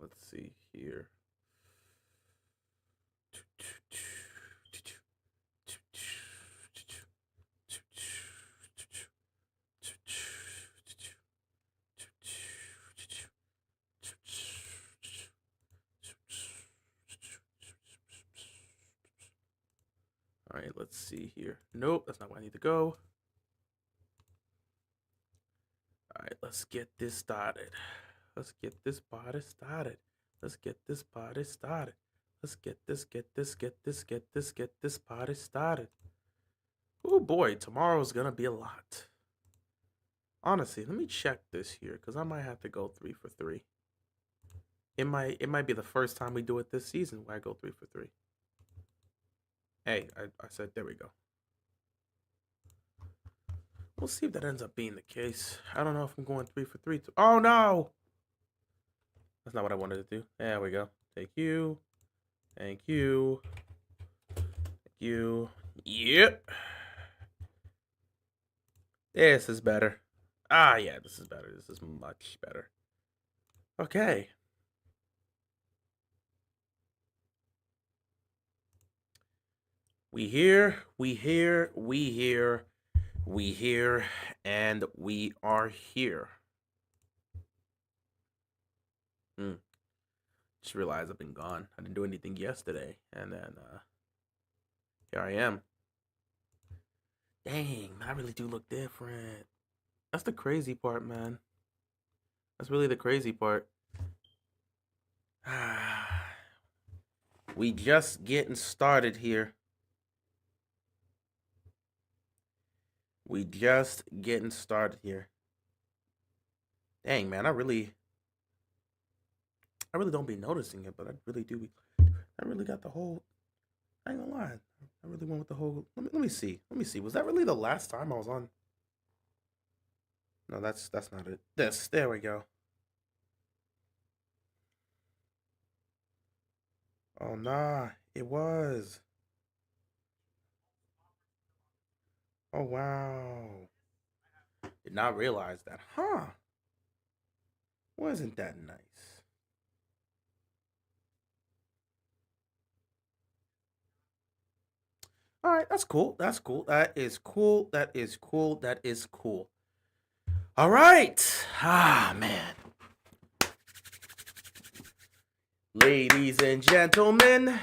Let's see here. All right, let's see here. Nope, that's not where I need to go. All right, let's get this started. Let's get this party started. Let's get this party started. Let's get this party started. Oh boy, tomorrow's gonna be a lot. Honestly, let me check this here because I might have to go 3 for 3. It might be the first time we do it this season where I go 3 for 3. Hey, I said there we go. We'll see if that ends up being the case. I don't know if I'm going 3 for 3. Oh no! That's not what I wanted to do. There we go. Thank you. Thank you. Thank you. Yep. This is better. Ah, yeah, this is better. This is much better. Okay. We here, and we are here. Just realized I've been gone. I didn't do anything yesterday, and then here I am. Dang, I really do look different. That's the crazy part, man. That's really the crazy part. We just getting started here. We just getting started here. Dang, man, I really don't be noticing it, but I really do. I really got the whole. I ain't gonna lie. I really went with the whole. Let me see. Let me see. Was that really the last time I was on? No, that's not it. There we go. Oh nah, it was. Oh wow. Did not realize that. Huh. Wasn't that nice? All right, that's cool. That's cool. That is cool. That is cool. That is cool. All right. Ah, man. Ladies and gentlemen,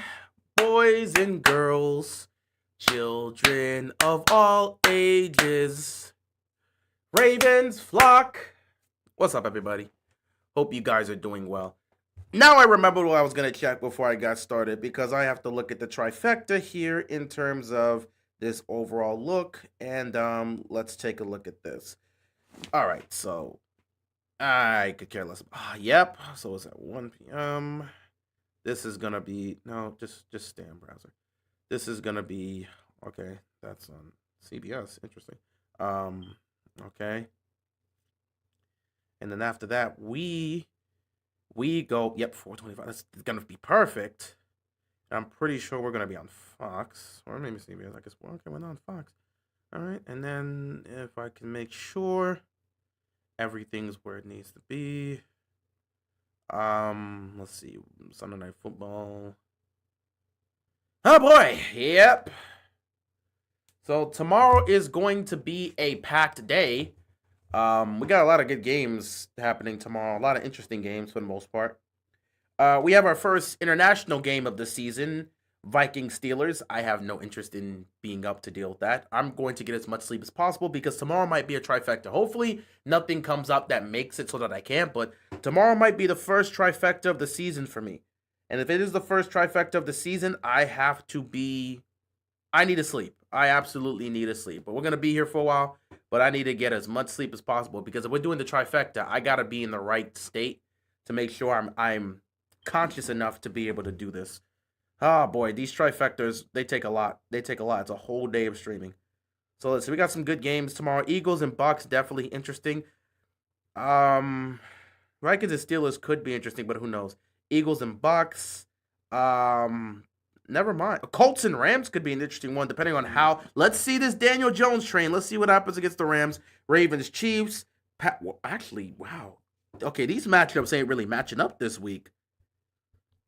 boys and girls, children of all ages, Ravens flock. What's up, everybody? Hope you guys are doing well. Now I remember what I was going to check before I got started because I have to look at the trifecta here in terms of this overall look. And let's take a look at this. All right, so I could care less. Yep, so it's at 1 p.m. This is going to be, no, just stay in browser. This is going to be, okay, that's on CBS. Interesting. Okay. And then after that, we go, yep, 425. That's going to be perfect. I'm pretty sure we're going to be on Fox. Or maybe CBS. I guess, well, okay, we're not on Fox. All right. And then if I can make sure everything's where it needs to be. Let's see. Sunday Night Football. Oh, boy. Yep. So tomorrow is going to be a packed day. We got a lot of good games happening tomorrow. A lot of interesting games for the most part. We have our first international game of the season, Vikings Steelers. I have no interest in being up to deal with that. I'm going to get as much sleep as possible because tomorrow might be a trifecta. Hopefully, nothing comes up that makes it so that I can't, but tomorrow might be the first trifecta of the season for me. And if it is the first trifecta of the season, I need to sleep. I absolutely need to sleep. But we're going to be here for a while, but I need to get as much sleep as possible because if we're doing the trifecta, I got to be in the right state to make sure I'm conscious enough to be able to do this. Oh boy, these trifectas, they take a lot. It's a whole day of streaming. So let's see, we got some good games tomorrow. Eagles and Bucks, definitely interesting. Vikings and Steelers could be interesting, but who knows? Eagles and Bucks. Never mind. Colts and Rams could be an interesting one, depending on how. Let's see this Daniel Jones train. Let's see what happens against the Rams. Ravens, Chiefs. Wow. Okay, these matchups ain't really matching up this week.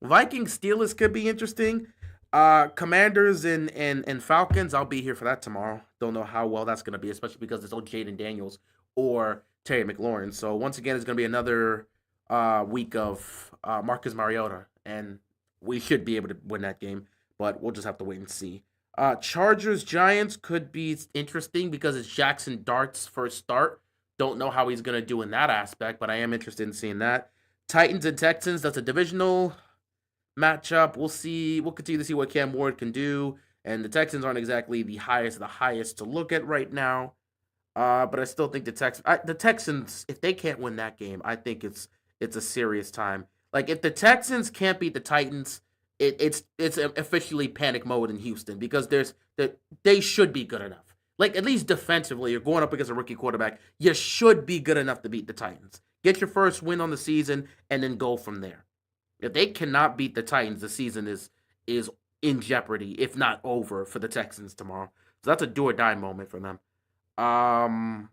Vikings Steelers could be interesting. Commanders and Falcons, I'll be here for that tomorrow. Don't know how well that's gonna be, especially because it's old Jaden Daniels or Terry McLaurin. So once again, it's gonna be another week of Marcus Mariota, and we should be able to win that game, but we'll just have to wait and see. Chargers Giants could be interesting because it's Jackson Dart's first start. Don't know how he's gonna do in that aspect, but I am interested in seeing that. Titans and Texans, that's a divisional matchup. We'll see. We'll continue to see what Cam Ward can do. And the Texans aren't exactly the highest to look at right now. But I still think the Texans, if they can't win that game, I think it's a serious time. Like if the Texans can't beat the Titans, it's officially panic mode in Houston because they should be good enough. Like at least defensively, you're going up against a rookie quarterback. You should be good enough to beat the Titans. Get your first win on the season and then go from there. If they cannot beat the Titans, the season is in jeopardy, if not over, for the Texans tomorrow. So that's a do or die moment for them.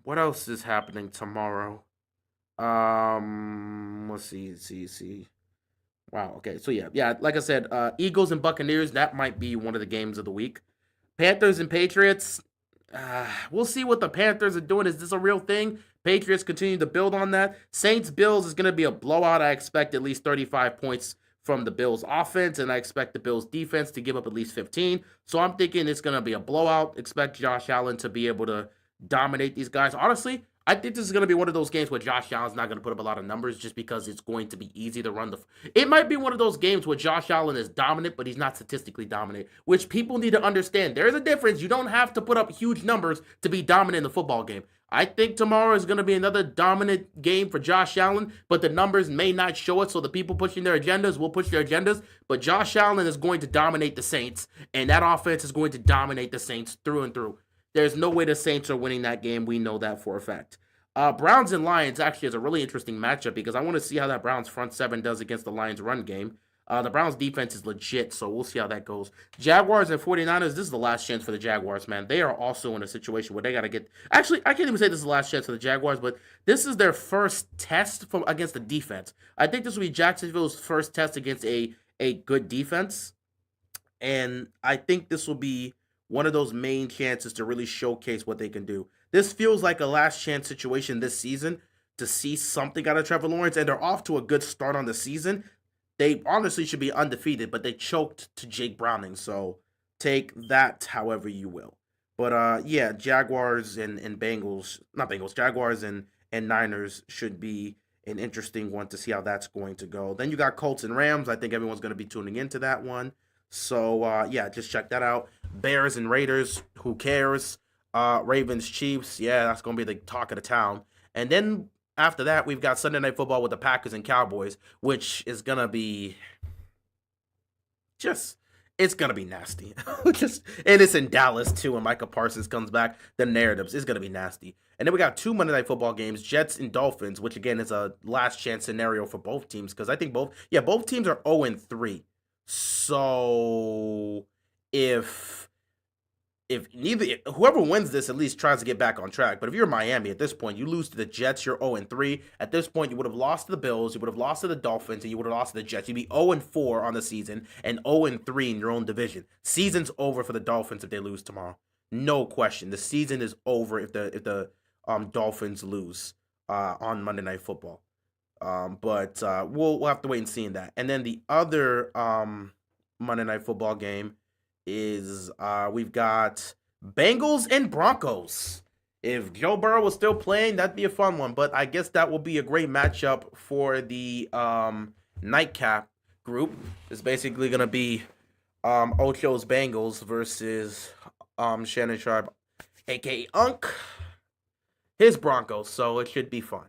What else is happening tomorrow? Let's see. Wow. Okay. So yeah. Like I said, Eagles and Buccaneers. That might be one of the games of the week. Panthers and Patriots. We'll see what the Panthers are doing. Is this a real thing? Patriots continue to build on that. Saints Bills is going to be a blowout. I expect at least 35 points from the Bills offense, and I expect the Bills defense to give up at least 15. So I'm thinking it's going to be a blowout. Expect Josh Allen to be able to dominate these guys. Honestly, I think this is going to be one of those games where Josh Allen's not going to put up a lot of numbers just because it's going to be easy to run the. It might be one of those games where Josh Allen is dominant, but he's not statistically dominant, which people need to understand. There's a difference. You don't have to put up huge numbers to be dominant in the football game. I think tomorrow is going to be another dominant game for Josh Allen, but the numbers may not show it, so the people pushing their agendas will push their agendas. But Josh Allen is going to dominate the Saints, and that offense is going to dominate the Saints through and through. There's no way the Saints are winning that game. We know that for a fact. Browns and Lions actually is a really interesting matchup because I want to see how that Browns front seven does against the Lions run game. The Browns defense is legit, so we'll see how that goes. Jaguars and 49ers, this is the last chance for the Jaguars, man. They are also in a situation where they got to get... Actually, I can't even say this is the last chance for the Jaguars, but this is their first test against the defense. I think this will be Jacksonville's first test against a good defense, and I think this will be one of those main chances to really showcase what they can do. This feels like a last chance situation this season to see something out of Trevor Lawrence, and they're off to a good start on the season. They honestly should be undefeated, but they choked to Jake Browning, so take that however you will. But yeah, Jaguars and Bengals, not Bengals, Jaguars and Niners should be an interesting one to see how that's going to go. Then you got Colts and Rams. I think everyone's going to be tuning into that one. So yeah, just check that out. Bears and Raiders, who cares? Ravens, Chiefs, yeah, that's gonna be the talk of the town. And then after that, we've got Sunday Night Football with the Packers and Cowboys, which is gonna be just it's gonna be nasty. And it's in Dallas too, and Micah Parsons comes back. The narratives is gonna be nasty. And then we got two Monday Night Football games, Jets and Dolphins, which again is a last chance scenario for both teams because I think both teams are 0-3. So if whoever wins this at least tries to get back on track. But if you're Miami at this point, you lose to the Jets, you're 0-3. At this point, you would have lost to the Bills, you would have lost to the Dolphins, and you would have lost to the Jets. You'd be 0-4 on the season and 0-3 in your own division. Season's over for the Dolphins if they lose tomorrow. No question. The season is over if the Dolphins lose on Monday Night Football. But we'll have to wait and see in that. And then the other Monday Night Football game is we've got Bengals and Broncos. If Joe Burrow was still playing, that'd be a fun one. But I guess that will be a great matchup for the nightcap group. It's basically gonna be Ocho's Bengals versus Shannon Sharp, aka Unk, his Broncos. So it should be fun.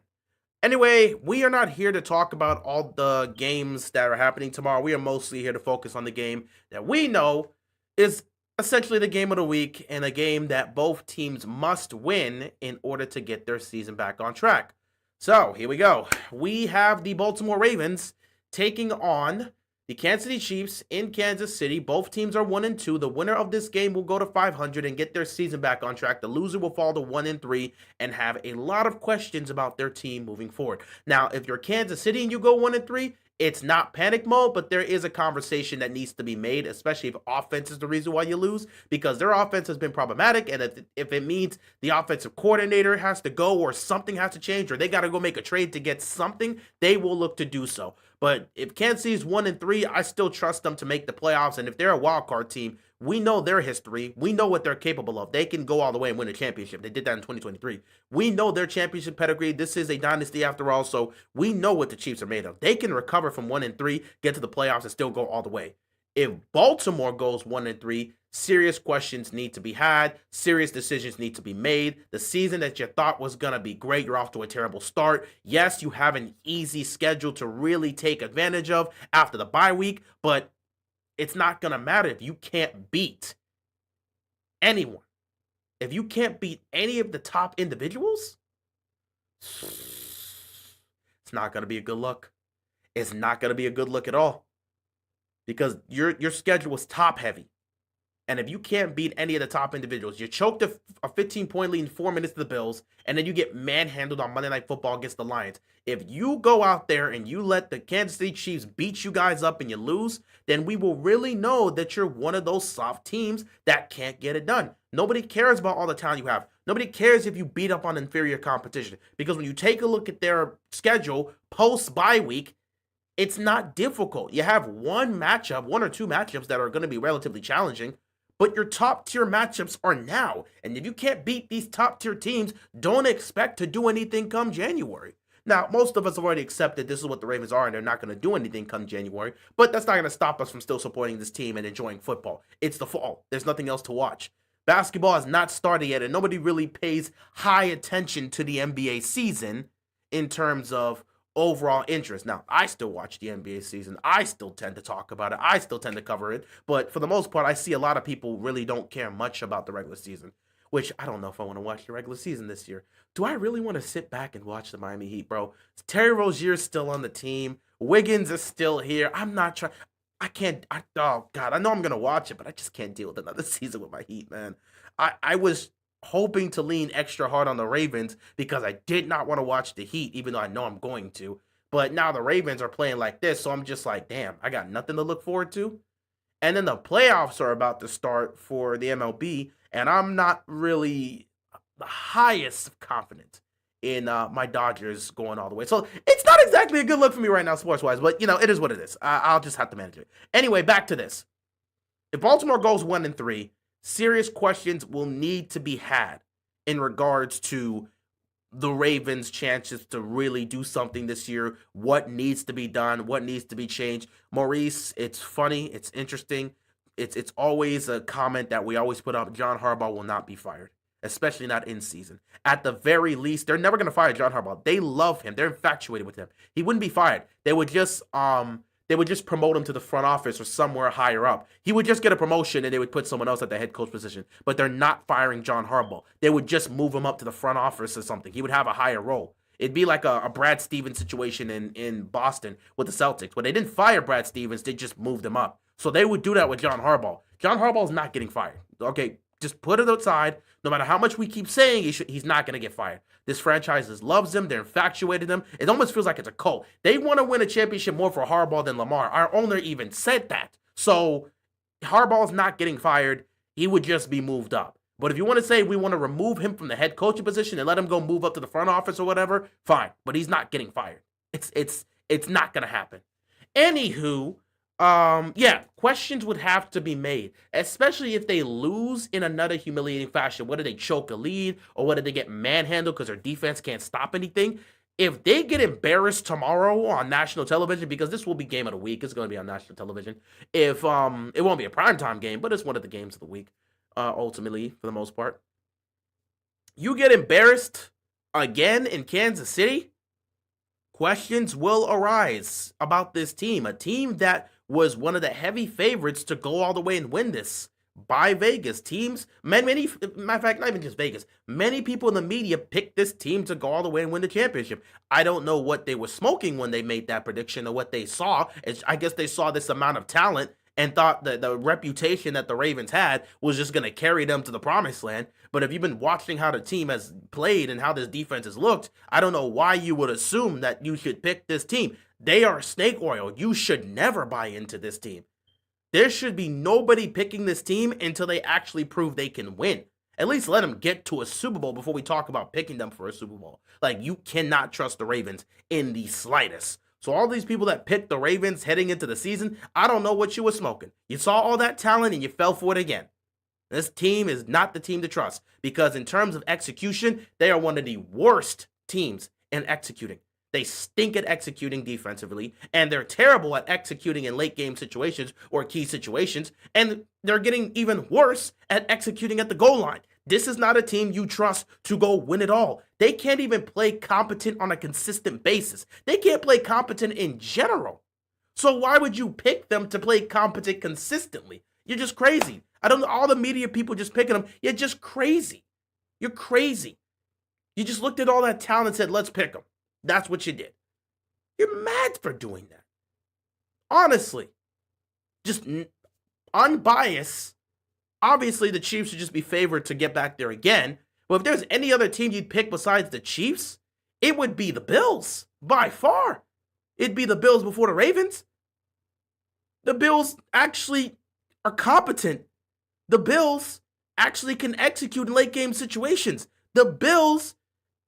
Anyway, we are not here to talk about all the games that are happening tomorrow. We are mostly here to focus on the game that we know is essentially the game of the week and a game that both teams must win in order to get their season back on track. So here we go. We have the Baltimore Ravens taking on The Kansas City Chiefs in Kansas City. Both teams are 1-2. The winner of this game will go to 500 and get their season back on track. The loser will fall to 1-3 and have a lot of questions about their team moving forward. Now, if you're Kansas City and you go 1-3, it's not panic mode, but there is a conversation that needs to be made, especially if offense is the reason why you lose, because their offense has been problematic. And if it means the offensive coordinator has to go or something has to change or they got to go make a trade to get something, they will look to do so. But if Kansas City is 1-3, I still trust them to make the playoffs. And if they're a wild card team, we know their history. We know what they're capable of. They can go all the way and win a championship. They did that in 2023. We know their championship pedigree. This is a dynasty after all, so we know what the Chiefs are made of. They can recover from 1-3, get to the playoffs, and still go all the way. If Baltimore goes 1-3, serious questions need to be had. Serious decisions need to be made. The season that you thought was going to be great, you're off to a terrible start. Yes, you have an easy schedule to really take advantage of after the bye week, but it's not going to matter if you can't beat anyone. If you can't beat any of the top individuals, it's not going to be a good look. It's not going to be a good look at all because your schedule was top heavy. And if you can't beat any of the top individuals, you choked a 15-point lead in 4 minutes to the Bills, and then you get manhandled on Monday Night Football against the Lions. If you go out there and you let the Kansas City Chiefs beat you guys up and you lose, then we will really know that you're one of those soft teams that can't get it done. Nobody cares about all the talent you have. Nobody cares if you beat up on inferior competition. Because when you take a look at their schedule post-bye week, it's not difficult. You have one or two matchups that are going to be relatively challenging, but your top-tier matchups are now. And if you can't beat these top-tier teams, don't expect to do anything come January. Now, most of us have already accepted this is what the Ravens are, and they're not going to do anything come January, but that's not going to stop us from still supporting this team and enjoying football. It's the fall. There's nothing else to watch. Basketball has not started yet, and nobody really pays high attention to the NBA season in terms of overall interest. Now, I still watch the NBA season. I still tend to talk about it. I still tend to cover it. But for the most part, I see a lot of people really don't care much about the regular season, which I don't know if I want to watch the regular season this year. Do I really want to sit back and watch the Miami Heat, bro? Terry Rozier's still on the team. Wiggins is still here. I'm not trying. Oh, God. I know I'm going to watch it, but I just can't deal with another season with my Heat, man. I was hoping to lean extra hard on the Ravens because I did not want to watch the Heat, even though I know I'm going to. But now the Ravens are playing like this, so I'm just like, damn, I got nothing to look forward to. And then the playoffs are about to start for the MLB, and I'm not really the highest of confidence in my Dodgers going all the way. So it's not exactly a good look for me right now, sports-wise, but, it is what it is. I'll just have to manage it. Anyway, back to this. If Baltimore goes 1-3, serious questions will need to be had in regards to the Ravens' chances to really do something this year, what needs to be done, what needs to be changed. Maurice, it's funny, it's interesting. It's always a comment that we always put up. John Harbaugh will not be fired, especially not in season. At the very least, they're never going to fire John Harbaugh. They love him. They're infatuated with him. He wouldn't be fired. They would just promote him to the front office or somewhere higher up. He would just get a promotion and they would put someone else at the head coach position. But they're not firing John Harbaugh. They would just move him up to the front office or something. He would have a higher role. It'd be like a Brad Stevens situation in Boston with the Celtics. When they didn't fire Brad Stevens, they just moved him up. So they would do that with John Harbaugh. John Harbaugh is not getting fired. Okay, just put it outside. No matter how much we keep saying he's not going to get fired. This franchise loves him. They're infatuated with him. It almost feels like it's a cult. They want to win a championship more for Harbaugh than Lamar. Our owner even said that. So Harbaugh's not getting fired. He would just be moved up. But if you want to say we want to remove him from the head coaching position and let him go move up to the front office or whatever, fine. But he's not getting fired. It's not going to happen. Anywho, questions would have to be made, especially if they lose in another humiliating fashion. Whether they choke a lead or whether they get manhandled because their defense can't stop anything. If they get embarrassed tomorrow on national television, because this will be game of the week, it's going to be on national television. If it won't be a primetime game, but it's one of the games of the week, ultimately, for the most part. You get embarrassed again in Kansas City, questions will arise about this team. A team that was one of the heavy favorites to go all the way and win this by Vegas. Teams, many, matter of fact, not even just Vegas, many people in the media picked this team to go all the way and win the championship. I don't know what they were smoking when they made that prediction or what they saw. I guess they saw this amount of talent and thought that the reputation that the Ravens had was just going to carry them to the promised land. But if you've been watching how the team has played and how this defense has looked, I don't know why you would assume that you should pick this team. They are snake oil. You should never buy into this team. There should be nobody picking this team until they actually prove they can win. At least let them get to a Super Bowl before we talk about picking them for a Super Bowl. Like, you cannot trust the Ravens in the slightest. So all these people that picked the Ravens heading into the season, I don't know what you were smoking. You saw all that talent and you fell for it again. This team is not the team to trust because in terms of execution, they are one of the worst teams in executing. They stink at executing defensively, and they're terrible at executing in late game situations or key situations, and they're getting even worse at executing at the goal line. This is not a team you trust to go win it all. They can't even play competent on a consistent basis. They can't play competent in general. So why would you pick them to play competent consistently? You're just crazy. I don't know, all the media people just picking them. You're just crazy. You're crazy. You just looked at all that talent and said, let's pick them. That's what you did. You're mad for doing that. Honestly, just unbiased. Obviously, the Chiefs should just be favored to get back there again. But if there's any other team you'd pick besides the Chiefs, it would be the Bills, by far. It'd be the Bills before the Ravens. The Bills actually are competent. The Bills actually can execute in late game situations. The Bills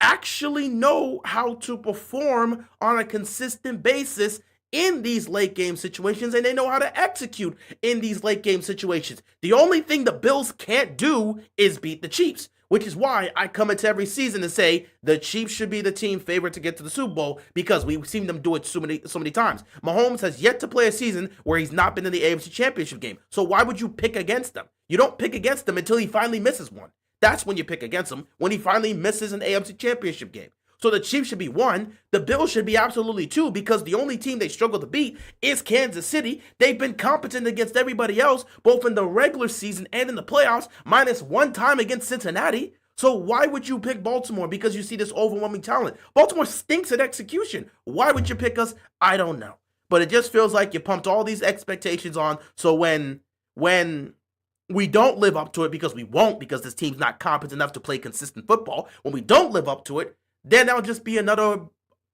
actually know how to perform on a consistent basis in these late game situations, and they know how to execute in these late game situations. The only thing the Bills can't do is beat the Chiefs, which is why I come into every season and say the Chiefs should be the team favorite to get to the Super Bowl because we've seen them do it so many times. Mahomes has yet to play a season where he's not been in the AFC Championship game. So why would you pick against them? You don't pick against them until he finally misses one. That's when you pick against him, when he finally misses an AFC Championship game. So the Chiefs should be 1. The Bills should be absolutely 2 because the only team they struggle to beat is Kansas City. They've been competent against everybody else, both in the regular season and in the playoffs, minus one time against Cincinnati. So why would you pick Baltimore? Because you see this overwhelming talent. Baltimore stinks at execution. Why would you pick us? I don't know. But it just feels like you pumped all these expectations on. So when we don't live up to it, because we won't, because this team's not competent enough to play consistent football, when we don't live up to it, then that'll just be another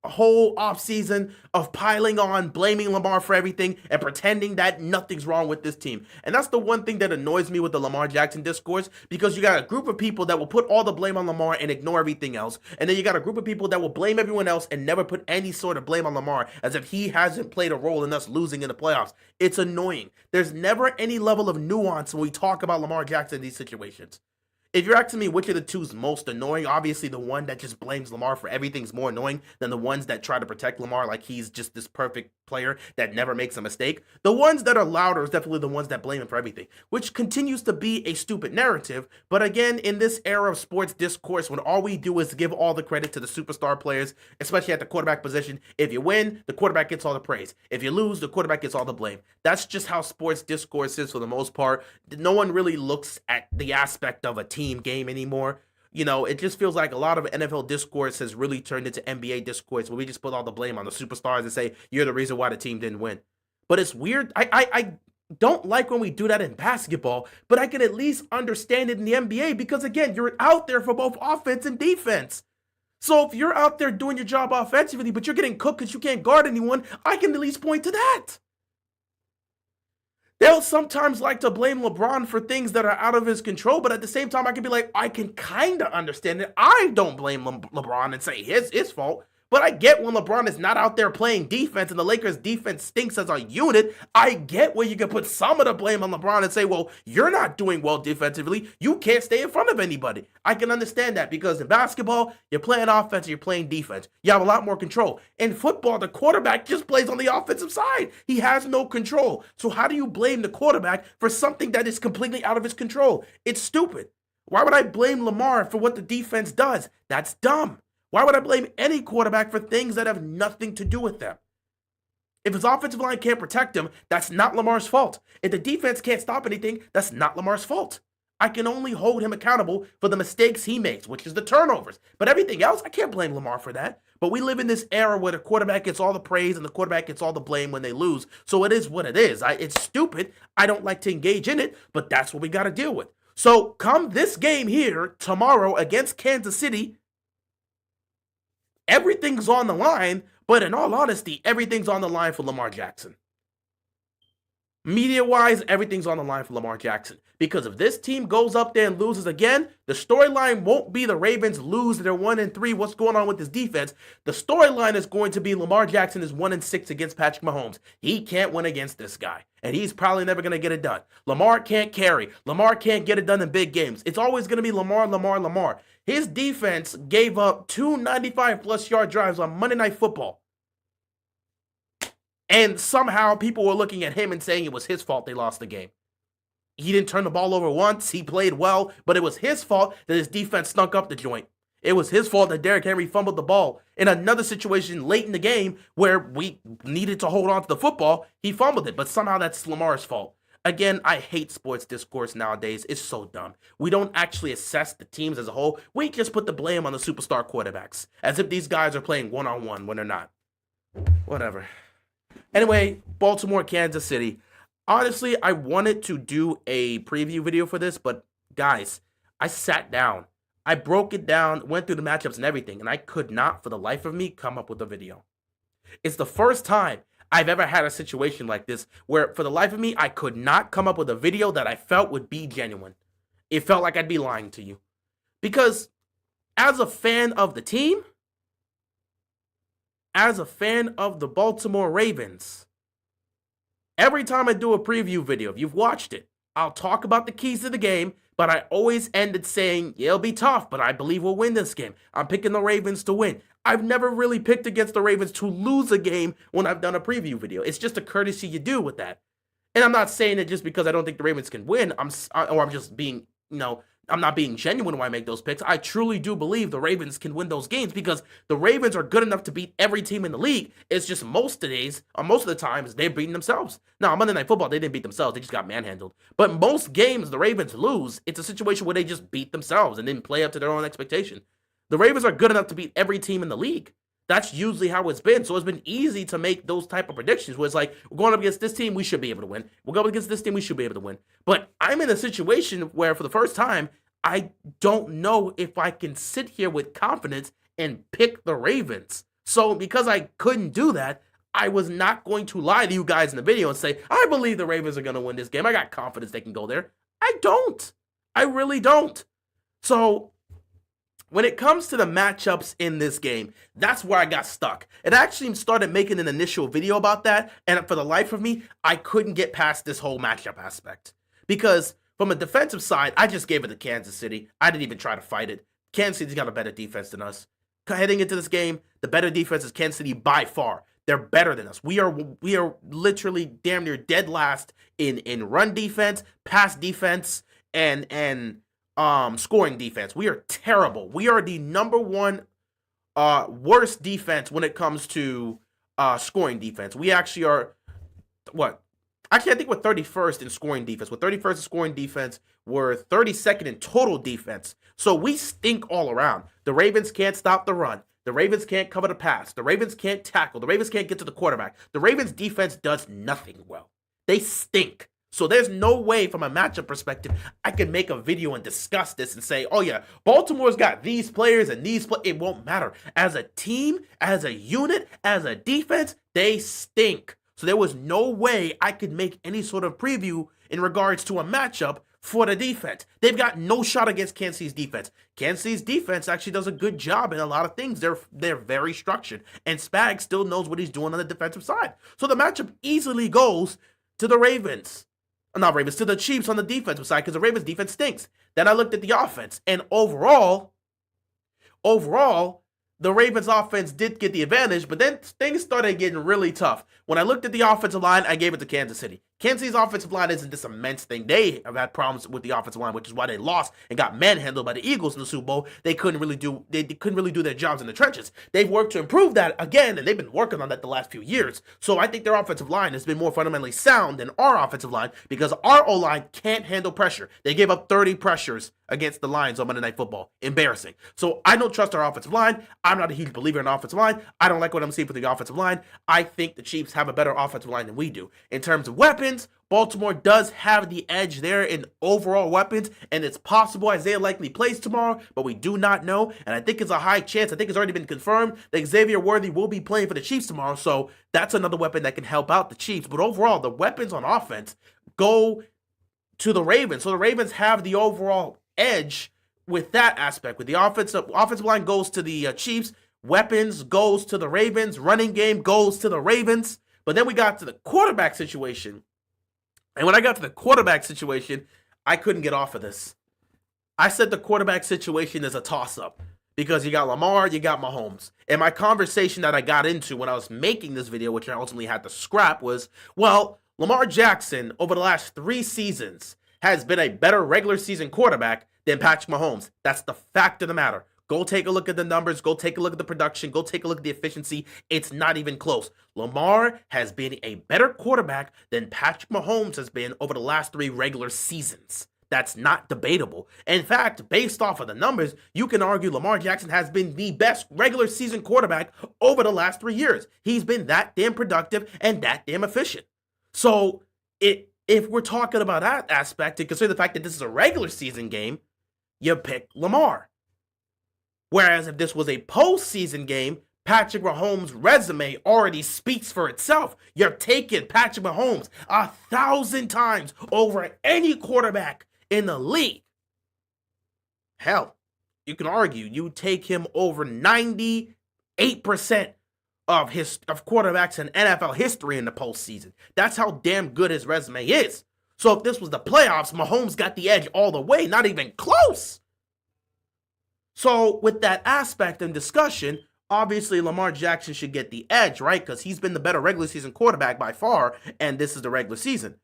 whole offseason of piling on, blaming Lamar for everything, and pretending that nothing's wrong with this team. And that's the one thing that annoys me with the Lamar Jackson discourse, because you got a group of people that will put all the blame on Lamar and ignore everything else, and then you got a group of people that will blame everyone else and never put any sort of blame on Lamar, as if he hasn't played a role in us losing in the playoffs. It's annoying. There's never any level of nuance when we talk about Lamar Jackson in these situations. If you're asking me which of the two is most annoying, obviously the one that just blames Lamar for everything is more annoying than the ones that try to protect Lamar like he's just this perfect player that never makes a mistake. The ones that are louder is definitely the ones that blame him for everything, which continues to be a stupid narrative. But again, in this era of sports discourse, when all we do is give all the credit to the superstar players, especially at the quarterback position, if you win, the quarterback gets all the praise. If you lose, the quarterback gets all the blame. That's just how sports discourse is for the most part. No one really looks at the aspect of a team game anymore. You know, it just feels like a lot of NFL discourse has really turned into NBA discourse where we just put all the blame on the superstars and say, you're the reason why the team didn't win. But it's weird. I don't like when we do that in basketball, but I can at least understand it in the NBA because, again, you're out there for both offense and defense. So if you're out there doing your job offensively, but you're getting cooked because you can't guard anyone, I can at least point to that. They'll sometimes like to blame LeBron for things that are out of his control, but at the same time, I can be like, I can kind of understand it. I don't blame LeBron and say his fault. But I get when LeBron is not out there playing defense and the Lakers defense stinks as a unit. I get where you can put some of the blame on LeBron and say, well, you're not doing well defensively. You can't stay in front of anybody. I can understand that because in basketball, you're playing offense, you're playing defense. You have a lot more control. In football, the quarterback just plays on the offensive side. He has no control. So how do you blame the quarterback for something that is completely out of his control? It's stupid. Why would I blame Lamar for what the defense does? That's dumb. Why would I blame any quarterback for things that have nothing to do with them? If his offensive line can't protect him, that's not Lamar's fault. If the defense can't stop anything, that's not Lamar's fault. I can only hold him accountable for the mistakes he makes, which is the turnovers. But everything else, I can't blame Lamar for that. But we live in this era where the quarterback gets all the praise and the quarterback gets all the blame when they lose. So it is what it is. It's stupid. I don't like to engage in it, but that's what we got to deal with. So come this game here tomorrow against Kansas City, everything's on the line, but in all honesty, everything's on the line for Lamar Jackson. Media-wise, everything's on the line for Lamar Jackson. Because if this team goes up there and loses again, the storyline won't be the Ravens lose, they're 1-3, what's going on with this defense? The storyline is going to be Lamar Jackson is 1-6 against Patrick Mahomes. He can't win against this guy, and he's probably never going to get it done. Lamar can't carry. Lamar can't get it done in big games. It's always going to be Lamar, Lamar, Lamar. His defense gave up 2 95-plus yard drives on Monday Night Football. And somehow people were looking at him and saying it was his fault they lost the game. He didn't turn the ball over once. He played well, but it was his fault that his defense stunk up the joint. It was his fault that Derrick Henry fumbled the ball. In another situation late in the game where we needed to hold on to the football, he fumbled it, but somehow that's Lamar's fault. Again, I hate sports discourse nowadays. It's so dumb. We don't actually assess the teams as a whole. We just put the blame on the superstar quarterbacks, as if these guys are playing one-on-one when they're not. Whatever. Anyway, Baltimore, Kansas City. Honestly, I wanted to do a preview video for this, but guys, I sat down. I broke it down, went through the matchups and everything, and I could not, for the life of me, come up with a video. It's the first time I've ever had a situation like this where, for the life of me, I could not come up with a video that I felt would be genuine. It felt like I'd be lying to you. Because as a fan of the team, as a fan of the Baltimore Ravens, every time I do a preview video, if you've watched it, I'll talk about the keys to the game, but I always ended saying, yeah, it'll be tough, but I believe we'll win this game. I'm picking the Ravens to win. I've never really picked against the Ravens to lose a game when I've done a preview video. It's just a courtesy you do with that. And I'm not saying it just because I don't think the Ravens can win, I'm just being, I'm not being genuine when I make those picks. I truly do believe the Ravens can win those games because the Ravens are good enough to beat every team in the league. It's just most of the times, they're beating themselves. Now, on Monday Night Football, they didn't beat themselves. They just got manhandled. But most games the Ravens lose, it's a situation where they just beat themselves and didn't play up to their own expectation. The Ravens are good enough to beat every team in the league. That's usually how it's been. So it's been easy to make those type of predictions where it's like, we're going up against this team, we should be able to win. We're going up against this team, we should be able to win. But I'm in a situation where, for the first time, I don't know if I can sit here with confidence and pick the Ravens. So because I couldn't do that, I was not going to lie to you guys in the video and say, I believe the Ravens are going to win this game. I got confidence they can go there. I don't. I really don't. So when it comes to the matchups in this game, that's where I got stuck. It actually started making an initial video about that, and for the life of me, I couldn't get past this whole matchup aspect. Because from a defensive side, I just gave it to Kansas City. I didn't even try to fight it. Kansas City's got a better defense than us. Heading into this game, the better defense is Kansas City by far. They're better than us. We are literally damn near dead last in run defense, pass defense, and scoring defense. We are terrible. We are the number one worst defense when it comes to scoring defense. We actually are, what? Actually, I think we're 31st in scoring defense. We're 31st in scoring defense. We're 32nd in total defense. So we stink all around. The Ravens can't stop the run. The Ravens can't cover the pass. The Ravens can't tackle. The Ravens can't get to the quarterback. The Ravens defense does nothing well. They stink. So there's no way from a matchup perspective I can make a video and discuss this and say, oh yeah, Baltimore's got these players and these players. It won't matter. As a team, as a unit, as a defense, they stink. So there was no way I could make any sort of preview in regards to a matchup for the defense. They've got no shot against Kansas City's defense. Kansas City's defense actually does a good job in a lot of things. They're very structured. And Spags still knows what he's doing on the defensive side. So the matchup easily goes to the Ravens. Not Ravens, to the Chiefs on the defensive side because the Ravens defense stinks. Then I looked at the offense. And overall, the Ravens offense did get the advantage, but then things started getting really tough. When I looked at the offensive line, I gave it to Kansas City. Kansas City's offensive line isn't this immense thing. They have had problems with the offensive line, which is why they lost and got manhandled by the Eagles in the Super Bowl. They couldn't really do their jobs in the trenches. They've worked to improve that again, and they've been working on that the last few years. So I think their offensive line has been more fundamentally sound than our offensive line because our O-line can't handle pressure. They gave up 30 pressures against the Lions on Monday Night Football. Embarrassing. So I don't trust our offensive line. I'm not a huge believer in offensive line. I don't like what I'm seeing for the offensive line. I think the Chiefs have a better offensive line than we do. In terms of weapons, Baltimore does have the edge there in overall weapons, and it's possible Isaiah likely plays tomorrow, but we do not know, and I think it's a high chance, I think it's already been confirmed, that Xavier Worthy will be playing for the Chiefs tomorrow, so that's another weapon that can help out the Chiefs. But overall, the weapons on offense go to the Ravens, so the Ravens have the overall edge with that aspect. With the offensive line goes to the Chiefs, weapons goes to the Ravens, running game goes to the Ravens, but then we got to the quarterback situation. And when I got to the quarterback situation, I couldn't get off of this. I said the quarterback situation is a toss-up because you got Lamar, you got Mahomes. And my conversation that I got into when I was making this video, which I ultimately had to scrap, was, well, Lamar Jackson over the last 3 seasons has been a better regular season quarterback than Patrick Mahomes. That's the fact of the matter. Go take a look at the numbers. Go take a look at the production. Go take a look at the efficiency. It's not even close. Lamar has been a better quarterback than Patrick Mahomes has been over the last 3 regular seasons. That's not debatable. In fact, based off of the numbers, you can argue Lamar Jackson has been the best regular season quarterback over the last 3 years. He's been that damn productive and that damn efficient. So if we're talking about that aspect, and consider the fact that this is a regular season game, you pick Lamar. Whereas if this was a postseason game, Patrick Mahomes' resume already speaks for itself. You're taking Patrick Mahomes 1,000 times over any quarterback in the league. Hell, you can argue you take him over 98% of quarterbacks in NFL history in the postseason. That's how damn good his resume is. So if this was the playoffs, Mahomes got the edge all the way, not even close. So with that aspect and discussion, obviously Lamar Jackson should get the edge, right? Because he's been the better regular season quarterback by far, and this is the regular season.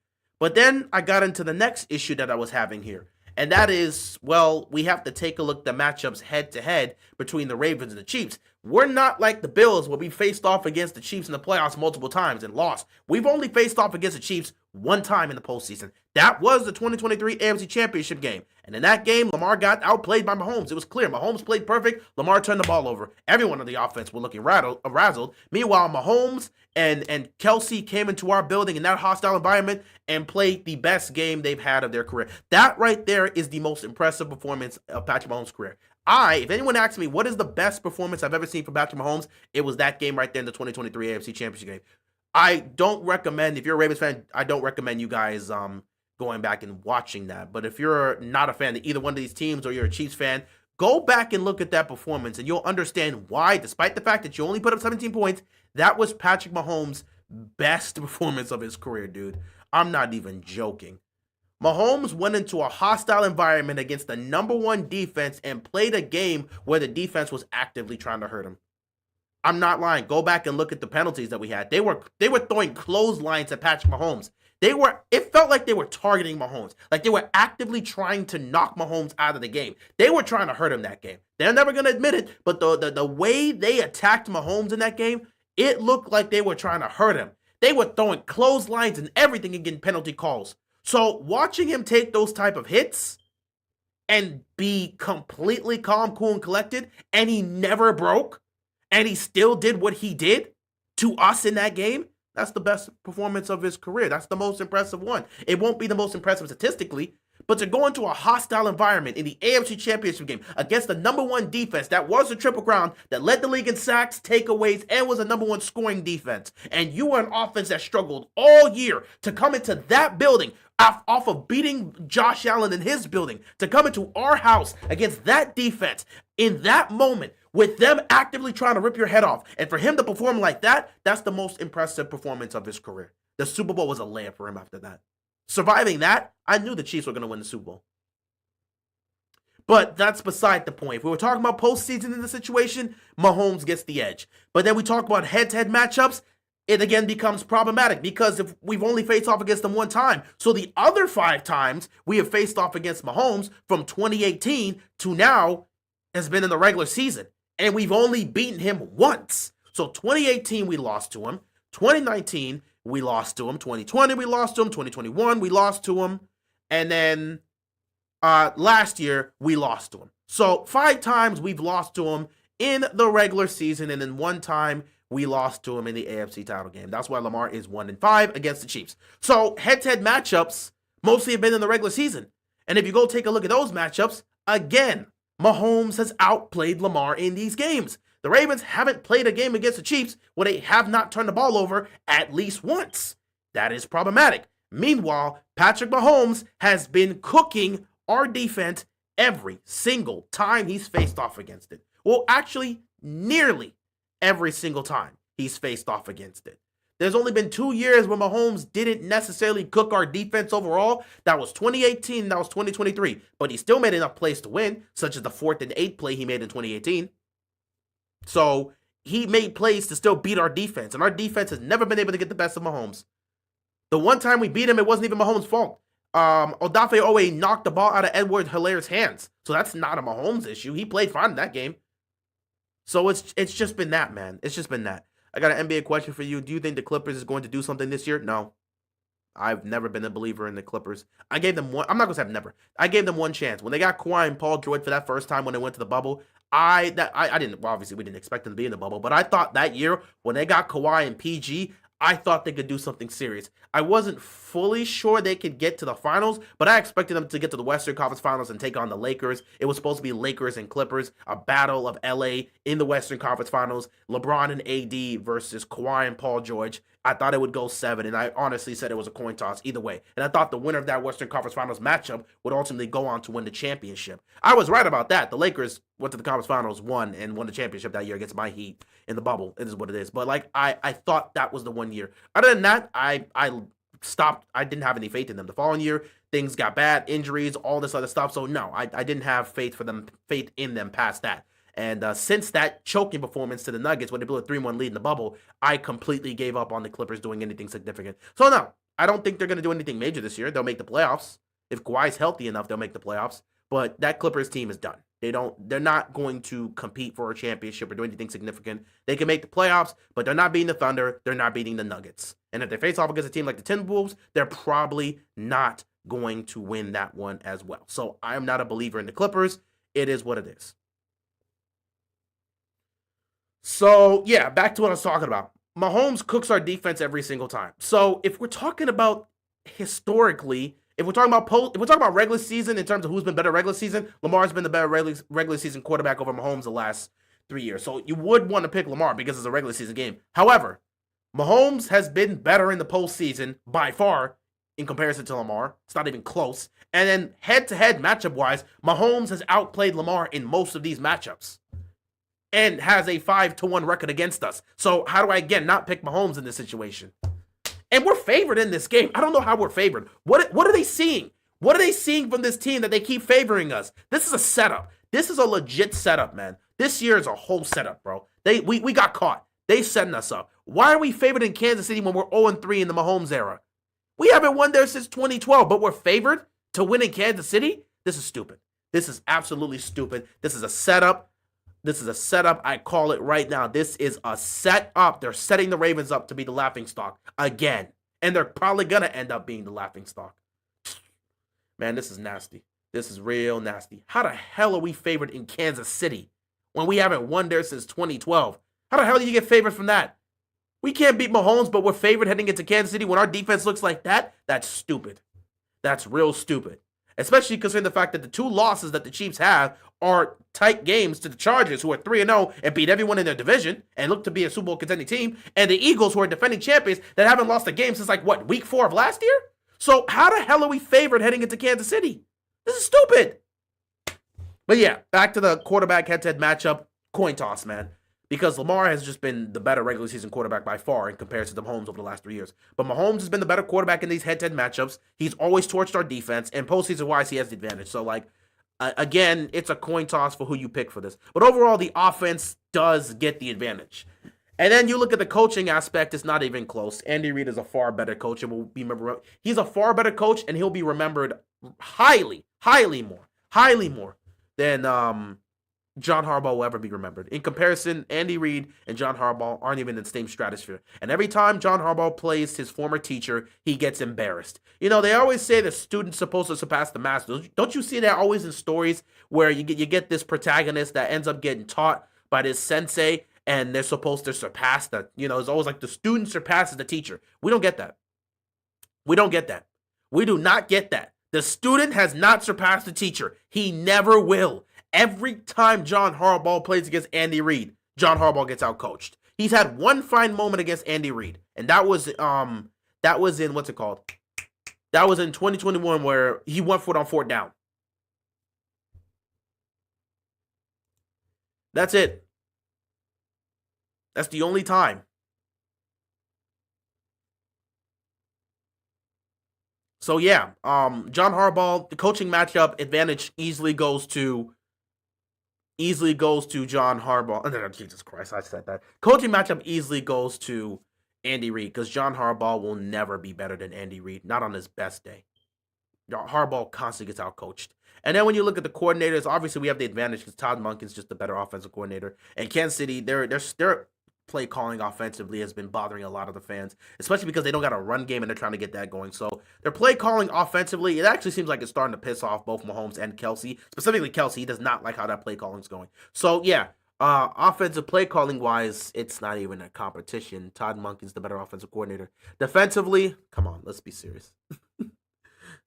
But then I got into the next issue that I was having here. And that is, well, we have to take a look at the matchups head-to-head between the Ravens and the Chiefs. We're not like the Bills where we faced off against the Chiefs in the playoffs multiple times and lost. We've only faced off against the Chiefs one time in the postseason. That was the 2023 AFC Championship game. And in that game, Lamar got outplayed by Mahomes. It was clear. Mahomes played perfect. Lamar turned the ball over. Everyone on the offense were looking razzled. Meanwhile, Mahomes and Kelsey came into our building in that hostile environment and played the best game they've had of their career. That right there is the most impressive performance of Patrick Mahomes' career. If anyone asks me what is the best performance I've ever seen from Patrick Mahomes, it was that game right there in the 2023 AFC Championship game. I don't recommend, if you're a Ravens fan, I don't recommend you guys going back and watching that. But if you're not a fan of either one of these teams or you're a Chiefs fan, go back and look at that performance and you'll understand why, despite the fact that you only put up 17 points, that was Patrick Mahomes' best performance of his career, dude. I'm not even joking. Mahomes went into a hostile environment against the #1 defense and played a game where the defense was actively trying to hurt him. I'm not lying. Go back and look at the penalties that we had. They were throwing clotheslines at Patrick Mahomes. It felt like they were targeting Mahomes. Like they were actively trying to knock Mahomes out of the game. They were trying to hurt him that game. They're never going to admit it, but the way they attacked Mahomes in that game, it looked like they were trying to hurt him. They were throwing clotheslines and everything and getting penalty calls. So watching him take those type of hits and be completely calm, cool, and collected, and he never broke, and he still did what he did to us in that game, that's the best performance of his career. That's the most impressive one. It won't be the most impressive statistically, but to go into a hostile environment in the AFC Championship game against the #1 defense that was the Triple Crown, that led the league in sacks, takeaways, and was a #1 scoring defense, and you were an offense that struggled all year to come into that building off of beating Josh Allen in his building, to come into our house against that defense in that moment with them actively trying to rip your head off, and for him to perform like that, that's the most impressive performance of his career. The Super Bowl was a layup for him after that. Surviving that, I knew the Chiefs were going to win the Super Bowl. But that's beside the point. If we were talking about postseason in the situation, Mahomes gets the edge. But then we talk about head-to-head matchups, it again becomes problematic because if we've only faced off against them one time. So the other 5 times we have faced off against Mahomes from 2018 to now has been in the regular season. And we've only beaten him once. So 2018 we lost to him. 2019 we lost to him. 2020 we lost to him. 2021 we lost to him. And then last year we lost to him. So 5 times we've lost to him in the regular season, and then 1 time we lost to him in the AFC title game. That's why Lamar is 1-5 against the Chiefs. So head-to-head matchups mostly have been in the regular season. And if you go take a look at those matchups, again, Mahomes has outplayed Lamar in these games. The Ravens haven't played a game against the Chiefs where they have not turned the ball over at least once. That is problematic. Meanwhile, Patrick Mahomes has been cooking our defense every single time he's faced off against it. Well, actually, nearly every single time he's faced off against it. There's only been 2 years where Mahomes didn't necessarily cook our defense overall. That was 2018 and that was 2023. But he still made enough plays to win, such as the 4th and 8th play he made in 2018. So he made plays to still beat our defense. And our defense has never been able to get the best of Mahomes. The one time we beat him, it wasn't even Mahomes' fault. Odafe Owe knocked the ball out of Edwards-Hilaire's hands. So that's not a Mahomes issue. He played fine in that game. So it's just been that, man. It's just been that. I got an NBA question for you. Do you think the Clippers is going to do something this year? No. I've never been a believer in the Clippers. I gave them one. I'm not going to say never. I gave them one chance. When they got Kawhi and Paul George for that first time when they went to the bubble, I didn't, well, obviously we didn't expect them to be in the bubble, but I thought that year when they got Kawhi and PG, I thought they could do something serious. I wasn't fully sure they could get to the finals, but I expected them to get to the Western Conference Finals and take on the Lakers. It was supposed to be Lakers and Clippers, a battle of LA in the Western Conference Finals, LeBron and AD versus Kawhi and Paul George. I thought it would go 7, and I honestly said it was a coin toss either way. And I thought the winner of that Western Conference Finals matchup would ultimately go on to win the championship. I was right about that. The Lakers went to the Conference Finals, won the championship that year against my Heat in the bubble. It is what it is. But like I thought that was the one year. Other than that, I stopped. I didn't have any faith in them. The following year, things got bad, injuries, all this other stuff. So no, I didn't have faith in them past that. And since that choking performance to the Nuggets when they blew a 3-1 lead in the bubble, I completely gave up on the Clippers doing anything significant. So no, I don't think they're going to do anything major this year. They'll make the playoffs. If Kawhi's healthy enough, they'll make the playoffs. But that Clippers team is done. They're not going to compete for a championship or do anything significant. They can make the playoffs, but they're not beating the Thunder. They're not beating the Nuggets. And if they face off against a team like the Timberwolves, they're probably not going to win that one as well. So I'm not a believer in the Clippers. It is what it is. So, yeah, back to what I was talking about. Mahomes cooks our defense every single time. So, if we're talking about historically, if we're talking about regular season in terms of who's been better regular season, Lamar's been the better regular season quarterback over Mahomes the last 3 years. So, you would want to pick Lamar because it's a regular season game. However, Mahomes has been better in the postseason by far in comparison to Lamar. It's not even close. And then head-to-head matchup-wise, Mahomes has outplayed Lamar in most of these matchups and has a 5-1 record against us. So how do I, again, not pick Mahomes in this situation? And we're favored in this game. I don't know how we're favored. What are they seeing? What are they seeing from this team that they keep favoring us? This is a setup. This is a legit setup, man. This year is a whole setup, bro. We got caught. They setting us up. Why are we favored in Kansas City when we're 0-3 in the Mahomes era? We haven't won there since 2012, but we're favored to win in Kansas City? This is stupid. This is absolutely stupid. This is a setup. This is a setup. I call it right now. This is a setup. They're setting the Ravens up to be the laughingstock again. And they're probably going to end up being the laughingstock. Man, this is nasty. This is real nasty. How the hell are we favored in Kansas City when we haven't won there since 2012? How the hell do you get favored from that? We can't beat Mahomes, but we're favored heading into Kansas City when our defense looks like that? That's stupid. That's real stupid. Especially considering the fact that the 2 losses that the Chiefs have are tight games to the Chargers, who are 3-0 and beat everyone in their division and look to be a Super Bowl contending team, and the Eagles, who are defending champions that haven't lost a game since week 4 of last year? So how the hell are we favored heading into Kansas City? This is stupid. But yeah, back to the quarterback head-to-head matchup, coin toss, man. Because Lamar has just been the better regular season quarterback by far in comparison to Mahomes over the last 3 years. But Mahomes has been the better quarterback in these head-to-head matchups. He's always torched our defense, and postseason-wise, he has the advantage. So, again, it's a coin toss for who you pick for this. But overall, the offense does get the advantage. And then you look at the coaching aspect, it's not even close. Andy Reid is a far better coach and will be remembered. He's a far better coach and he'll be remembered highly more than John Harbaugh will ever be remembered. In comparison, Andy Reid and John Harbaugh aren't even in the same stratosphere. And every time John Harbaugh plays his former teacher, he gets embarrassed. You know, they always say the student's supposed to surpass the master. Don't you see that always in stories where you get this protagonist that ends up getting taught by this sensei and they're supposed to surpass that? You know, it's always like the student surpasses the teacher. We don't get that. We don't get that. We do not get that. The student has not surpassed the teacher. He never will. Every time John Harbaugh plays against Andy Reid, John Harbaugh gets outcoached. He's had one fine moment against Andy Reid, and that was in what's it called? That was in 2021 where he went for it on 4th down. That's it. That's the only time. So yeah, John Harbaugh, the coaching matchup advantage easily goes to John Harbaugh. Oh, Jesus Christ, I said that. Coaching matchup easily goes to Andy Reid because John Harbaugh will never be better than Andy Reid, not on his best day. Harbaugh constantly gets outcoached. And then when you look at the coordinators, obviously we have the advantage because Todd Monken's just the better offensive coordinator. And Kansas City, their play calling offensively has been bothering a lot of the fans, especially because they don't got a run game and they're trying to get that going. So their play calling offensively, it actually seems like it's starting to piss off both Mahomes and Kelce. Specifically Kelce, he does not like how that play calling is going. So yeah, offensive play calling wise, it's not even a competition. Todd Monken's the better offensive coordinator. Defensively, come on, let's be serious.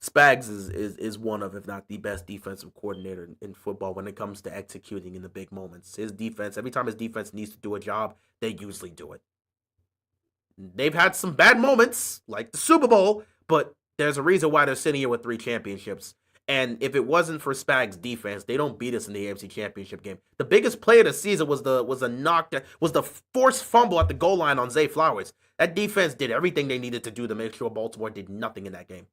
Spags is one of, if not the best defensive coordinator in football when it comes to executing in the big moments. His defense, every time his defense needs to do a job, they usually do it. They've had some bad moments, like the Super Bowl, but there's a reason why they're sitting here with 3 championships. And if it wasn't for Spags' defense, they don't beat us in the AFC Championship game. The biggest play of the season was the forced fumble at the goal line on Zay Flowers. That defense did everything they needed to do to make sure Baltimore did nothing in that game.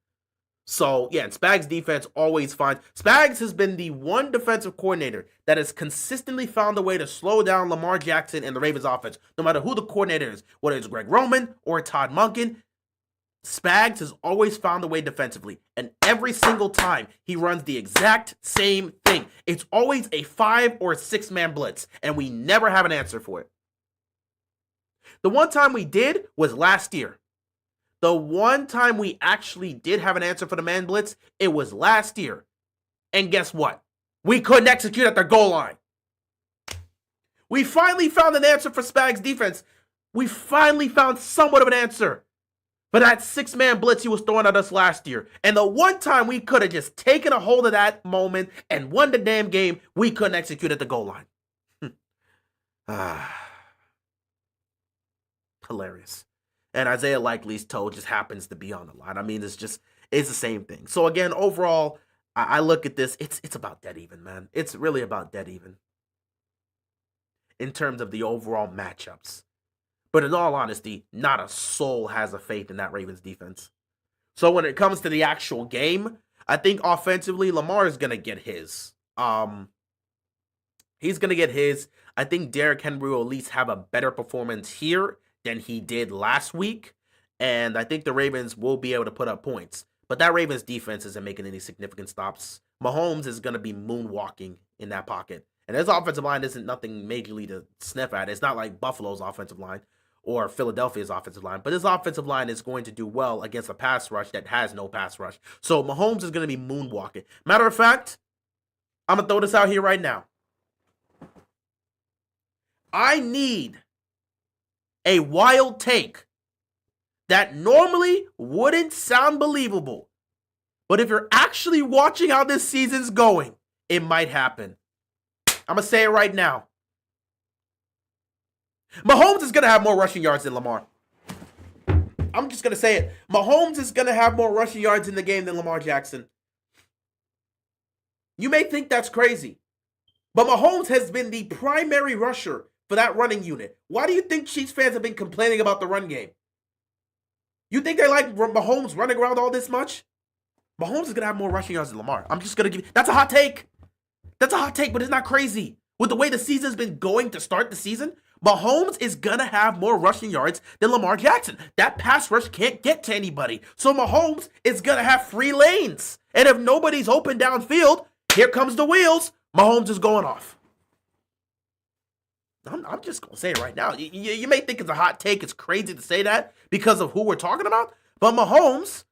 So, yeah, and Spags' defense always finds. Spags has been the one defensive coordinator that has consistently found a way to slow down Lamar Jackson and the Ravens offense, no matter who the coordinator is, whether it's Greg Roman or Todd Monken. Spags has always found a way defensively, and every single time he runs the exact same thing. It's always a 5 or 6-man blitz, and we never have an answer for it. The one time we did was last year. The one time we actually did have an answer for the man blitz, it was last year. And guess what? We couldn't execute at the goal line. We finally found an answer for Spags' defense. We finally found somewhat of an answer for that 6-man blitz he was throwing at us last year. And the one time we could have just taken a hold of that moment and won the damn game, we couldn't execute at the goal line. Hilarious. And Isaiah Likely's toe just happens to be on the line. I mean, it's the same thing. So again, overall, I look at this, it's about dead even, man. It's really about dead even in terms of the overall matchups. But in all honesty, not a soul has a faith in that Ravens defense. So when it comes to the actual game, I think offensively, Lamar is going to get his. He's going to get his. I think Derrick Henry will at least have a better performance here than he did last week. And I think the Ravens will be able to put up points. But that Ravens defense isn't making any significant stops. Mahomes is going to be moonwalking in that pocket. And his offensive line isn't nothing majorly to sniff at. It's not like Buffalo's offensive line or Philadelphia's offensive line. But his offensive line is going to do well against a pass rush that has no pass rush. So Mahomes is going to be moonwalking. Matter of fact, I'm going to throw this out here right now. I need a wild take that normally wouldn't sound believable. But if you're actually watching how this season's going, it might happen. I'm going to say it right now. Mahomes is going to have more rushing yards than Lamar. I'm just going to say it. Mahomes is going to have more rushing yards in the game than Lamar Jackson. You may think that's crazy, but Mahomes has been the primary rusher for that running unit. Why do you think Chiefs fans have been complaining about the run game? You think they like Mahomes running around all this much? Mahomes is going to have more rushing yards than Lamar. I'm just going to give you... That's a hot take. That's a hot take, but it's not crazy. With the way the season's been going to start the season, Mahomes is going to have more rushing yards than Lamar Jackson. That pass rush can't get to anybody. So Mahomes is going to have free lanes. And if nobody's open downfield, here comes the wheels. Mahomes is going off. I'm just going to say it right now. You may think it's a hot take. It's crazy to say that because of who we're talking about. But Mahomes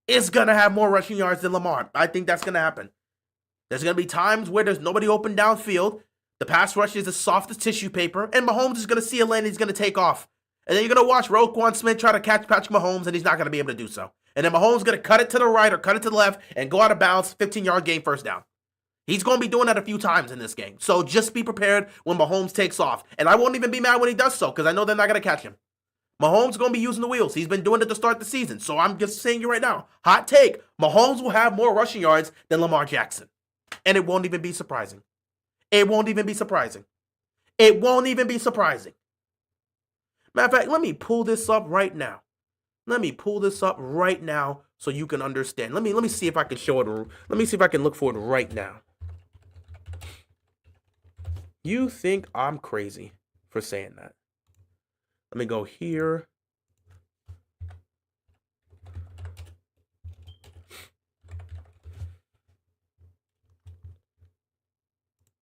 is going to have more rushing yards than Lamar. I think that's going to happen. There's going to be times where there's nobody open downfield. The pass rush is as soft as tissue paper. And Mahomes is going to see a lane and he's going to take off. And then you're going to watch Roquan Smith try to catch Patrick Mahomes and he's not going to be able to do so. And then Mahomes is going to cut it to the right or cut it to the left and go out of bounds, 15-yard gain, first down. He's going to be doing that a few times in this game. So just be prepared when Mahomes takes off. And I won't even be mad when he does so because I know they're not going to catch him. Mahomes is going to be using the wheels. He's been doing it to start the season. So I'm just saying you right now. Hot take. Mahomes will have more rushing yards than Lamar Jackson. And it won't even be surprising. It won't even be surprising. It won't even be surprising. Matter of fact, let me pull this up right now. Let me pull this up right now so you can understand. Let me see if I can show it. Let me see if I can look for it right now. You think I'm crazy for saying that? Let me go here.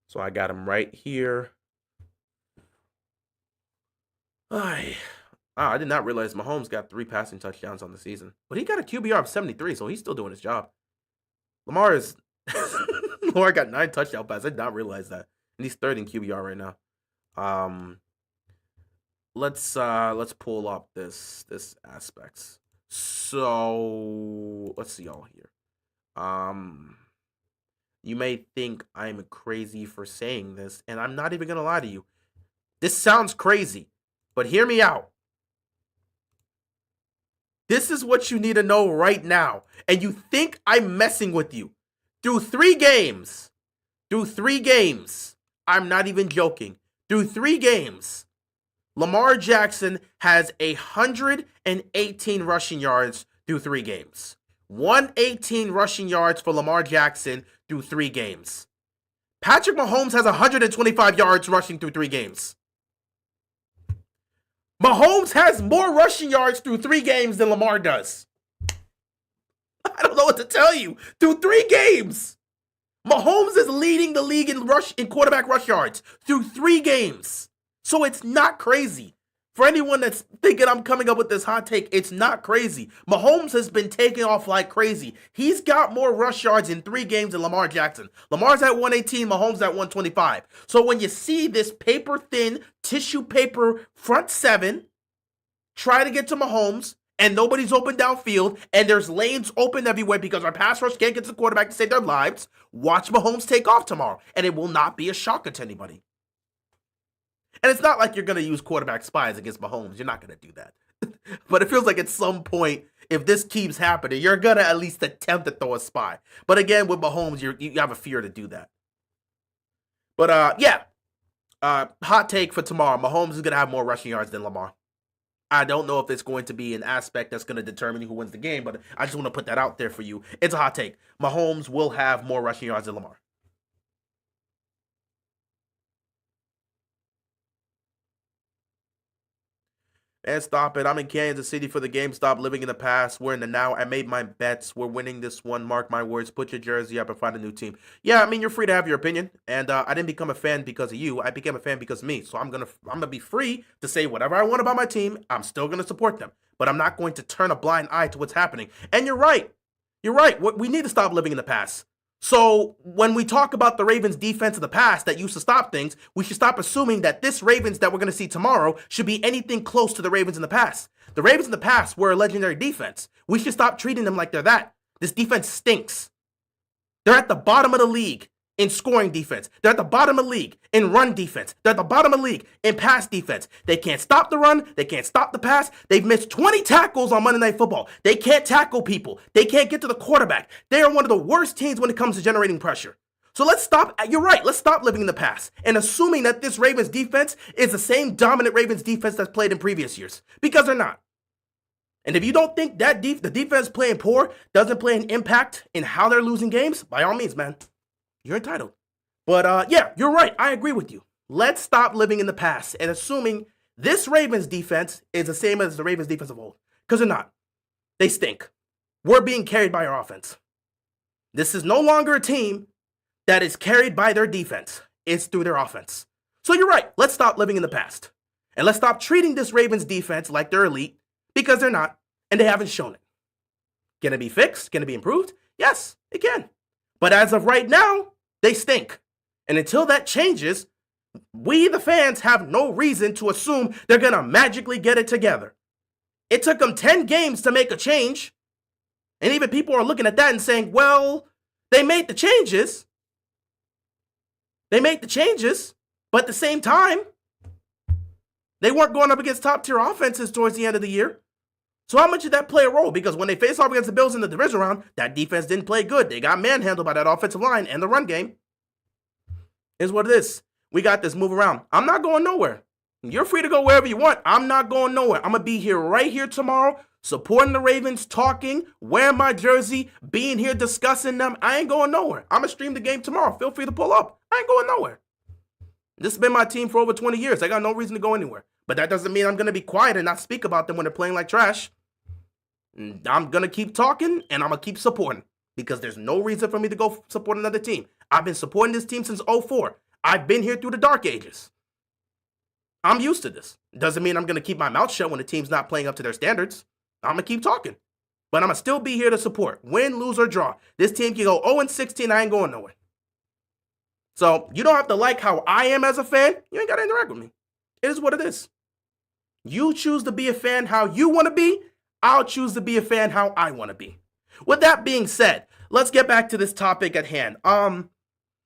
So I got him right here. I did not realize Mahomes got 3 passing touchdowns on the season. But he got a QBR of 73, so he's still doing his job. Lamar got 9 touchdown passes. I did not realize that. And he's 3rd in QBR right now. Let's pull up this aspects. So let's see all here. You may think I'm crazy for saying this, and I'm not even gonna lie to you. This sounds crazy, but hear me out. This is what you need to know right now. And you think I'm messing with you. Through 3 games, I'm not even joking. Through 3 games, Lamar Jackson has 118 rushing yards through 3 games. 118 rushing yards for Lamar Jackson through 3 games. Patrick Mahomes has 125 yards rushing through 3 games. Mahomes has more rushing yards through 3 games than Lamar does. I don't know what to tell you. Through 3 games. Mahomes is leading the league in quarterback rush yards through 3 games. So it's not crazy. For anyone that's thinking I'm coming up with this hot take, it's not crazy. Mahomes has been taking off like crazy. He's got more rush yards in 3 games than Lamar Jackson. Lamar's at 118, Mahomes at 125. So when you see this paper-thin, tissue paper front 7 try to get to Mahomes, and nobody's open downfield, and there's lanes open everywhere because our pass rush can't get to the quarterback to save their lives, watch Mahomes take off tomorrow, and it will not be a shocker to anybody. And it's not like you're going to use quarterback spies against Mahomes. You're not going to do that. But it feels like at some point, if this keeps happening, you're going to at least attempt to throw a spy. But again, with Mahomes, you have a fear to do that. But yeah, hot take for tomorrow. Mahomes is going to have more rushing yards than Lamar. I don't know if it's going to be an aspect that's going to determine who wins the game, but I just want to put that out there for you. It's a hot take. Mahomes will have more rushing yards than Lamar. And stop it. I'm in Kansas City for the game. Stop living in the past. We're in the now. I made my bets. We're winning this one. Mark my words. Put your jersey up and find a new team. Yeah, I mean, you're free to have your opinion. And I didn't become a fan because of you. I became a fan because of me. So I'm gonna be free to say whatever I want about my team. I'm still gonna support them. But I'm not going to turn a blind eye to what's happening. And you're right. You're right. We need to stop living in the past. So when we talk about the Ravens defense of the past that used to stop things, we should stop assuming that this Ravens that we're going to see tomorrow should be anything close to the Ravens in the past. The Ravens in the past were a legendary defense. We should stop treating them like they're that. This defense stinks. They're at the bottom of the league in scoring defense. They're at the bottom of the league in run defense. They're at the bottom of the league in pass defense. They can't stop the run. They can't stop the pass. They've missed 20 tackles on Monday Night Football. They can't tackle people. They can't get to the quarterback. They are one of the worst teams when it comes to generating pressure. So let's stop. You're right. Let's stop living in the past and assuming that this Ravens defense is the same dominant Ravens defense that's played in previous years, because they're not. And if you don't think that the defense playing poor doesn't play an impact in how they're losing games, by all means, man, you're entitled. But yeah, you're right. I agree with you. Let's stop living in the past and assuming this Ravens defense is the same as the Ravens defense of old. Because they're not. They stink. We're being carried by our offense. This is no longer a team that is carried by their defense. It's through their offense. So you're right. Let's stop living in the past. And let's stop treating this Ravens defense like they're elite, because they're not, and they haven't shown it. Can it be fixed? Can it be improved? Yes, it can. But as of right now, they stink. And until that changes, we, the fans, have no reason to assume they're going to magically get it together. It took them 10 games to make a change. And even people are looking at that and saying, well, they made the changes. They made the changes, but at the same time, they weren't going up against top-tier offenses towards the end of the year. So how much did that play a role? Because when they faced off against the Bills in the division round, that defense didn't play good. They got manhandled by that offensive line and the run game. Is what it is. We got this. Move around. I'm not going nowhere. You're free to go wherever you want. I'm not going nowhere. I'm going to be here right here tomorrow, supporting the Ravens, talking, wearing my jersey, being here discussing them. I ain't going nowhere. I'm going to stream the game tomorrow. Feel free to pull up. I ain't going nowhere. This has been my team for over 20 years. I got no reason to go anywhere. But that doesn't mean I'm going to be quiet and not speak about them when they're playing like trash. I'm going to keep talking, and I'm going to keep supporting, because there's no reason for me to go support another team. I've been supporting this team since 2004. I've been here through the dark ages. I'm used to this. Doesn't mean I'm going to keep my mouth shut when the team's not playing up to their standards. I'm going to keep talking. But I'm going to still be here to support. Win, lose, or draw. This team can go 0-16. I ain't going nowhere. So you don't have to like how I am as a fan. You ain't got to interact with me. It is what it is. You choose to be a fan how you want to be. I'll choose to be a fan how I want to be. With that being said, let's get back to this topic at hand.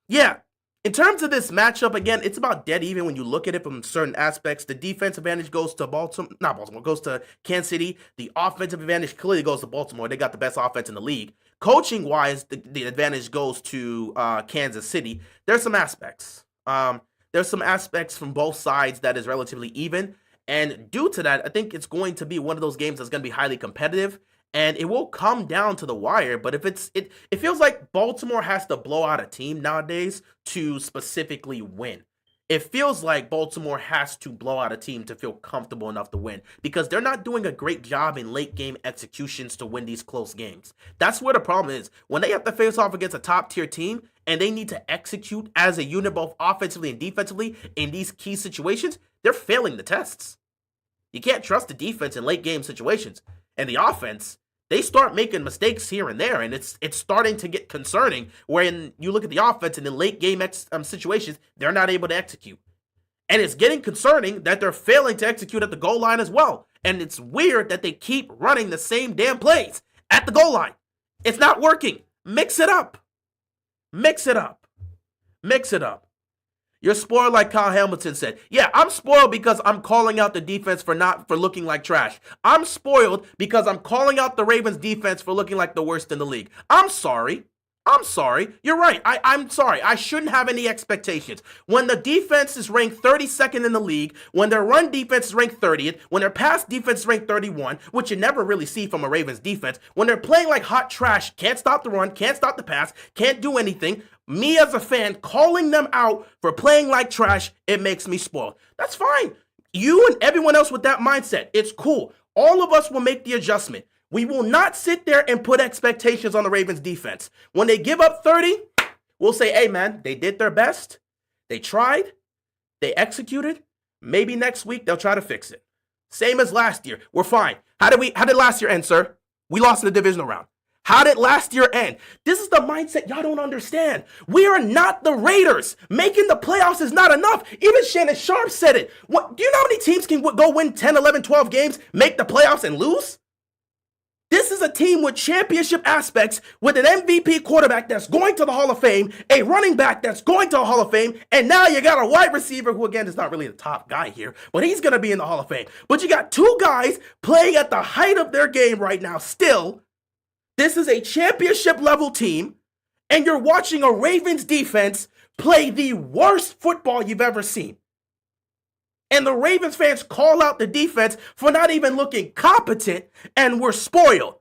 Yeah, in terms of this matchup, again, it's about dead even when you look at it from certain aspects. The defensive advantage goes to goes to Kansas City. The offensive advantage clearly goes to Baltimore. They got the best offense in the league. Coaching-wise, the advantage goes to Kansas City. There's some aspects. There's some aspects from both sides that is relatively even. And due to that, I think it's going to be one of those games that's going to be highly competitive. And it will come down to the wire, but if it feels like Baltimore has to blow out a team nowadays to specifically win. It feels like Baltimore has to blow out a team to feel comfortable enough to win, because they're not doing a great job in late game executions to win these close games. That's where the problem is. When they have to face off against a top tier team and they need to execute as a unit both offensively and defensively in these key situations, they're failing the tests. You can't trust the defense in late game situations. And the offense, they start making mistakes here and there, and it's starting to get concerning when you look at the offense in the late game situations, they're not able to execute. And it's getting concerning that they're failing to execute at the goal line as well. And it's weird that they keep running the same damn plays at the goal line. It's not working. Mix it up. Mix it up. Mix it up. You're spoiled, like Kyle Hamilton said. Yeah, I'm spoiled because I'm calling out the defense for looking like trash. I'm spoiled because I'm calling out the Ravens defense for looking like the worst in the league. I'm sorry. I'm sorry. You're right. I'm sorry. I shouldn't have any expectations. When the defense is ranked 32nd in the league, when their run defense is ranked 30th, when their pass defense is ranked 31, which you never really see from a Ravens defense, when they're playing like hot trash, can't stop the run, can't stop the pass, can't do anything, me as a fan calling them out for playing like trash, it makes me spoiled. That's fine. You and everyone else with that mindset, it's cool. All of us will make the adjustment. We will not sit there and put expectations on the Ravens defense. When they give up 30, we'll say, hey man, they did their best. They tried. They executed. Maybe next week they'll try to fix it. Same as last year. We're fine. How did last year end, sir? We lost in the divisional round. How did last year end? This is the mindset y'all don't understand. We are not the Raiders. Making the playoffs is not enough. Even Shannon Sharp said it. What, do you know how many teams can go win 10, 11, 12 games, make the playoffs and lose? This is a team with championship aspects, with an MVP quarterback that's going to the Hall of Fame, a running back that's going to the Hall of Fame, and now you got a wide receiver who, again, is not really the top guy here, but he's going to be in the Hall of Fame. But you got two guys playing at the height of their game right now still. This is a championship level team, and you're watching a Ravens defense play the worst football you've ever seen. And the Ravens fans call out the defense for not even looking competent, and we're spoiled.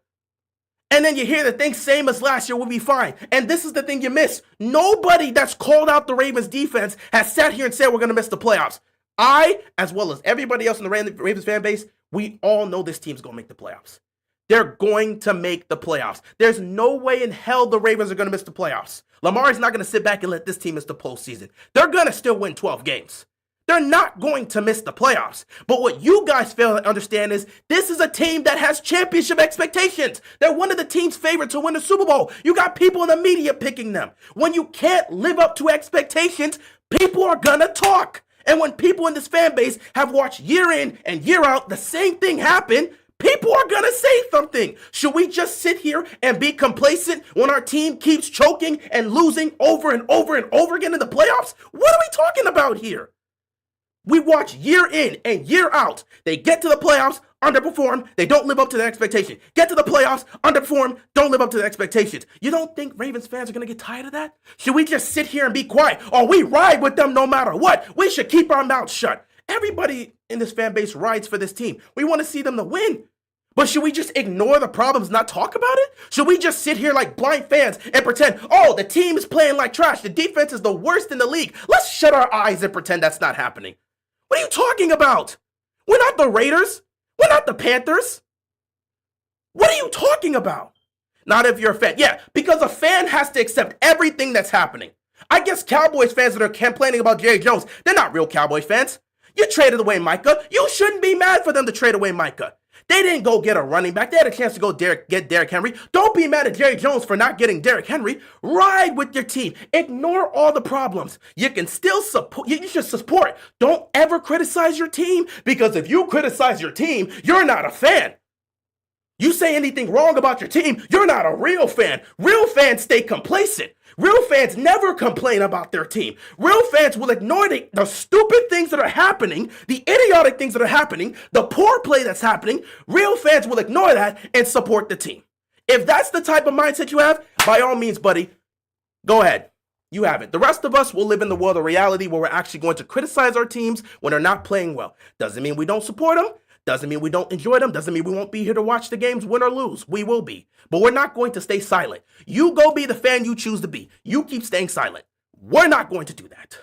And then you hear the thing same as last year, we'll be fine. And this is the thing you miss. Nobody that's called out the Ravens defense has sat here and said we're going to miss the playoffs. I, as well as everybody else in the Ravens fan base, we all know this team's going to make the playoffs. They're going to make the playoffs. There's no way in hell the Ravens are going to miss the playoffs. Lamar is not going to sit back and let this team miss the postseason. They're going to still win 12 games. They're not going to miss the playoffs. But what you guys fail to understand is this is a team that has championship expectations. They're one of the team's favorite to win the Super Bowl. You got people in the media picking them. When you can't live up to expectations, people are going to talk. And when people in this fan base have watched year in and year out the same thing happen, people are going to say something. Should we just sit here and be complacent when our team keeps choking and losing over and over and over again in the playoffs? What are we talking about here? We watch year in and year out. They get to the playoffs, underperform, they don't live up to their expectation. Get to the playoffs, underperform, don't live up to their expectations. You don't think Ravens fans are going to get tired of that? Should we just sit here and be quiet? Or we ride with them no matter what? We should keep our mouths shut. Everybody in this fan base rides for this team. We want to see them to win. But should we just ignore the problems, not talk about it? Should we just sit here like blind fans and pretend, oh, the team is playing like trash, the defense is the worst in the league? Let's shut our eyes and pretend that's not happening. What are you talking about? We're not the Raiders. We're not the Panthers. What are you talking about? Not if you're a fan. Yeah, because a fan has to accept everything that's happening. I guess Cowboys fans that are complaining about Jerry Jones, they're not real Cowboys fans. You traded away Micah. You shouldn't be mad for them to trade away Micah. They didn't go get a running back. They had a chance to go get Derrick Henry. Don't be mad at Jerry Jones for not getting Derrick Henry. Ride with your team. Ignore all the problems. You can still support. You should support. Don't ever criticize your team, because if you criticize your team, you're not a fan. You say anything wrong about your team, you're not a real fan. Real fans stay complacent. Real fans never complain about their team. Real fans will ignore the stupid things that are happening, the idiotic things that are happening, the poor play that's happening. Real fans will ignore that and support the team. If that's the type of mindset you have, by all means, buddy, go ahead. You have it. The rest of us will live in the world of reality where we're actually going to criticize our teams when they're not playing well. Doesn't mean we don't support them. Doesn't mean we don't enjoy them. Doesn't mean we won't be here to watch the games win or lose. We will be. But we're not going to stay silent. You go be the fan you choose to be. You keep staying silent. We're not going to do that.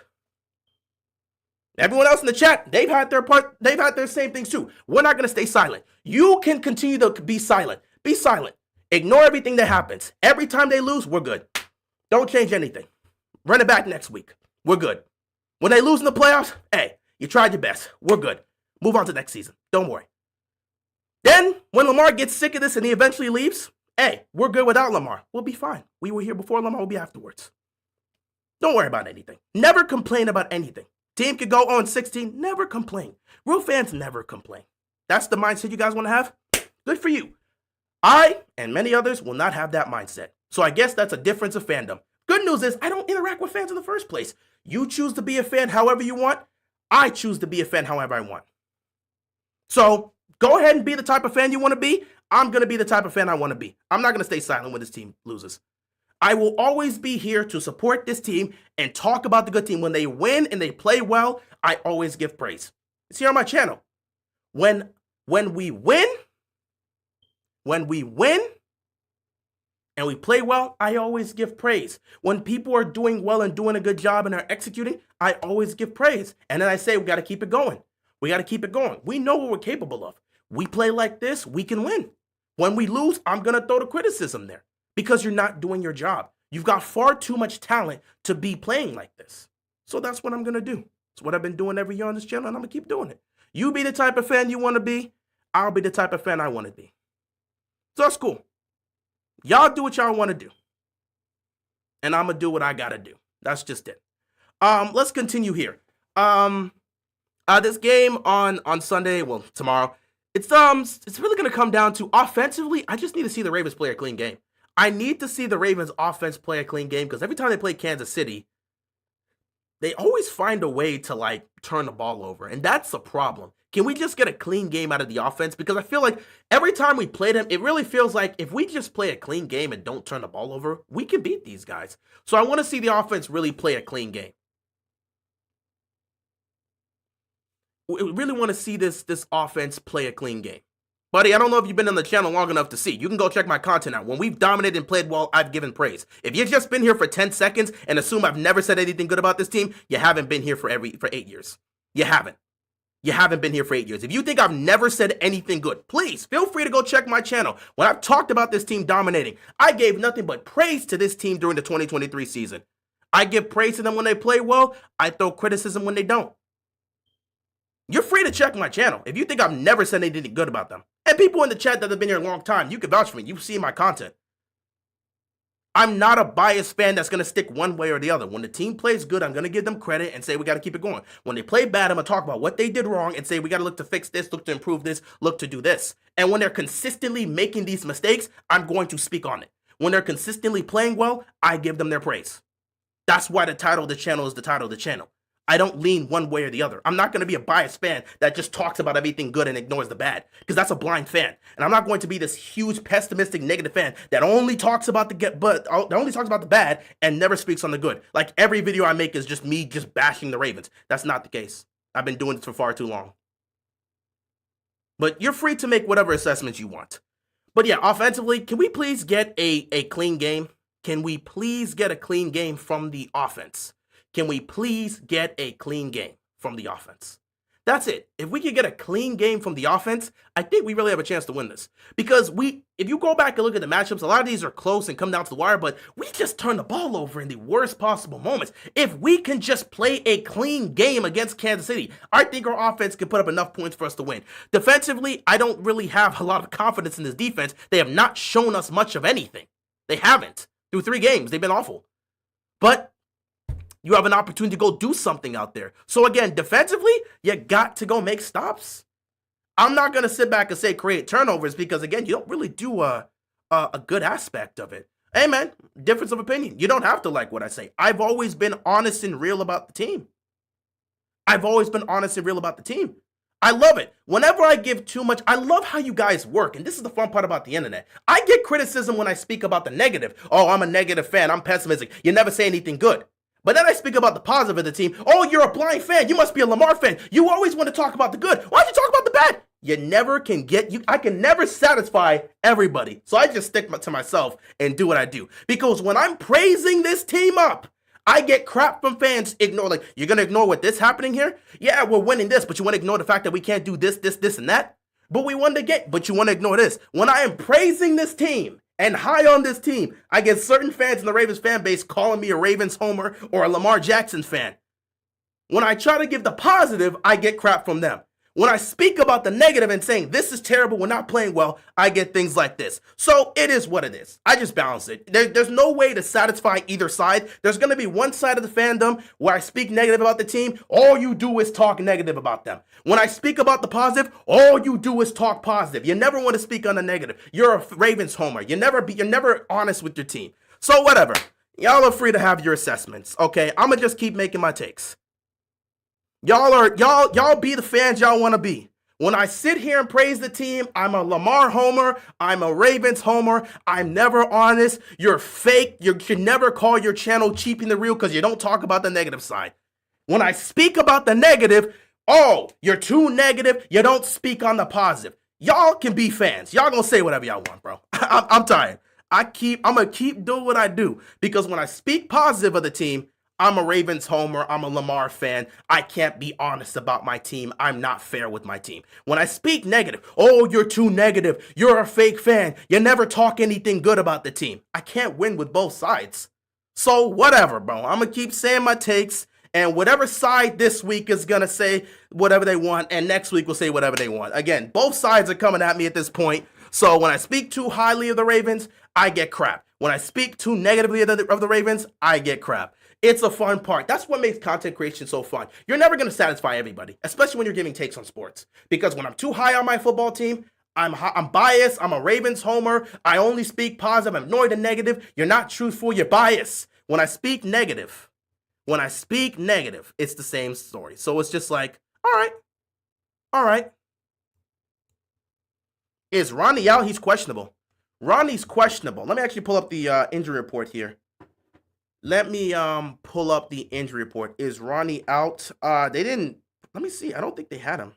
Everyone else in the chat, they've had their part. They've had their same things too. We're not going to stay silent. You can continue to be silent. Be silent. Ignore everything that happens. Every time they lose, we're good. Don't change anything. Run it back next week. We're good. When they lose in the playoffs, hey, you tried your best. We're good. Move on to next season. Don't worry. Then, when Lamar gets sick of this and he eventually leaves, hey, we're good without Lamar. We'll be fine. We were here before Lamar. We'll be afterwards. Don't worry about anything. Never complain about anything. Team could go on 16. Never complain. Real fans never complain. That's the mindset you guys want to have? Good for you. I and many others will not have that mindset. So I guess that's a difference of fandom. Good news is I don't interact with fans in the first place. You choose to be a fan however you want. I choose to be a fan however I want. So go ahead and be the type of fan you want to be. I'm going to be the type of fan I want to be. I'm not going to stay silent when this team loses. I will always be here to support this team and talk about the good team. When they win and they play well, I always give praise. It's here on my channel. When we win and we play well, I always give praise. When people are doing well and doing a good job and are executing, I always give praise. And then I say, we got to keep it going. We got to keep it going. We know what we're capable of. We play like this, we can win. When we lose, I'm going to throw the criticism there because you're not doing your job. You've got far too much talent to be playing like this. So that's what I'm going to do. It's what I've been doing every year on this channel, and I'm going to keep doing it. You be the type of fan you want to be. I'll be the type of fan I want to be. So that's cool. Y'all do what y'all want to do. And I'm going to do what I got to do. That's just it. Let's continue here. This game on Sunday, well, tomorrow, it's really going to come down to offensively. I just need to see the Ravens play a clean game. I need to see the Ravens offense play a clean game because every time they play Kansas City, they always find a way to like turn the ball over. And that's a problem. Can we just get a clean game out of the offense? Because I feel like every time we play them, it really feels like if we just play a clean game and don't turn the ball over, we can beat these guys. So I want to see the offense really play a clean game. We really want to see this offense play a clean game. Buddy, I don't know if you've been on the channel long enough to see. You can go check my content out. When we've dominated and played well, I've given praise. If you've just been here for 10 seconds and assume I've never said anything good about this team, you haven't been here for 8 years. You haven't. You haven't been here for 8 years. If you think I've never said anything good, please feel free to go check my channel. When I've talked about this team dominating, I gave nothing but praise to this team during the 2023 season. I give praise to them when they play well. I throw criticism when they don't. You're free to check my channel if you think I've never said anything good about them. And people in the chat that have been here a long time, you can vouch for me. You've seen my content. I'm not a biased fan that's going to stick one way or the other. When the team plays good, I'm going to give them credit and say we got to keep it going. When they play bad, I'm going to talk about what they did wrong and say we got to look to fix this, look to improve this, look to do this. And when they're consistently making these mistakes, I'm going to speak on it. When they're consistently playing well, I give them their praise. That's why the title of the channel is the title of the channel. I don't lean one way or the other. I'm not going to be a biased fan that just talks about everything good and ignores the bad, because that's a blind fan. And I'm not going to be this huge pessimistic negative fan that only talks about the bad and never speaks on the good. Like every video I make is just me just bashing the Ravens. That's not the case. I've been doing this for far too long. But you're free to make whatever assessments you want. But yeah, offensively, can we please get a clean game? Can we please get a clean game from the offense? Can we please get a clean game from the offense? That's it. If we could get a clean game from the offense, I think we really have a chance to win this. Because if you go back and look at the matchups, a lot of these are close and come down to the wire, but we just turn the ball over in the worst possible moments. If we can just play a clean game against Kansas City, I think our offense can put up enough points for us to win. Defensively, I don't really have a lot of confidence in this defense. They have not shown us much of anything. They haven't. Through 3 games, they've been awful. But you have an opportunity to go do something out there. So again, defensively, you got to go make stops. I'm not going to sit back and say create turnovers because, again, you don't really do a good aspect of it. Hey, man, difference of opinion. You don't have to like what I say. I've always been honest and real about the team. I've always been honest and real about the team. I love it. Whenever I give too much, I love how you guys work. And this is the fun part about the internet. I get criticism when I speak about the negative. Oh, I'm a negative fan. I'm pessimistic. You never say anything good. But then I speak about the positive of the team. Oh, you're a blind fan. You must be a Lamar fan. You always want to talk about the good. Why don't you talk about the bad? You never can I can never satisfy everybody. So I just stick to myself and do what I do. Because when I'm praising this team up, I get crap from fans. Like, you're going to ignore what this happening here? Yeah, we're winning this, but you want to ignore the fact that we can't do this, and that? But we won the game, but you want to ignore this. When I am praising this team, and high on this team, I get certain fans in the Ravens fan base calling me a Ravens homer or a Lamar Jackson fan. When I try to give the positive, I get crap from them. When I speak about the negative and saying this is terrible, we're not playing well, I get things like this. So it is what it is. I just balance it. There's no way to satisfy either side. There's going to be one side of the fandom where I speak negative about the team. All you do is talk negative about them. When I speak about the positive, all you do is talk positive. You never want to speak on the negative. You're a Ravens homer. You're never honest with your team. So whatever. Y'all are free to have your assessments. Okay, I'm gonna just keep making my takes. Y'all be the fans y'all want to be. When I sit here and praise the team, I'm a Lamar homer. I'm a Ravens homer. I'm never honest. You're fake. You should never call your channel Cheaping the Real because you don't talk about the negative side. When I speak about the negative, oh, you're too negative. You don't speak on the positive. Y'all can be fans. Y'all gonna say whatever y'all want, bro. I'm tired. I'm gonna keep doing what I do because when I speak positive of the team, I'm a Ravens homer. I'm a Lamar fan. I can't be honest about my team. I'm not fair with my team. When I speak negative, oh, you're too negative. You're a fake fan. You never talk anything good about the team. I can't win with both sides. So whatever, bro. I'm going to keep saying my takes. And whatever side this week is going to say whatever they want. And next week will say whatever they want. Again, both sides are coming at me at this point. So when I speak too highly of the Ravens, I get crap. When I speak too negatively of the Ravens, I get crap. It's a fun part. That's what makes content creation so fun. You're never going to satisfy everybody, especially when you're giving takes on sports. Because when I'm too high on my football team, I'm biased. I'm a Ravens homer. I only speak positive. I'm annoyed and negative. You're not truthful. You're biased. When I speak negative, it's the same story. So it's just like, all right. Is Ronnie out? He's questionable. Ronnie's questionable. Let me actually pull up the injury report here. Let me pull up the injury report. Is Ronnie out? They didn't. Let me see. I don't think they had him.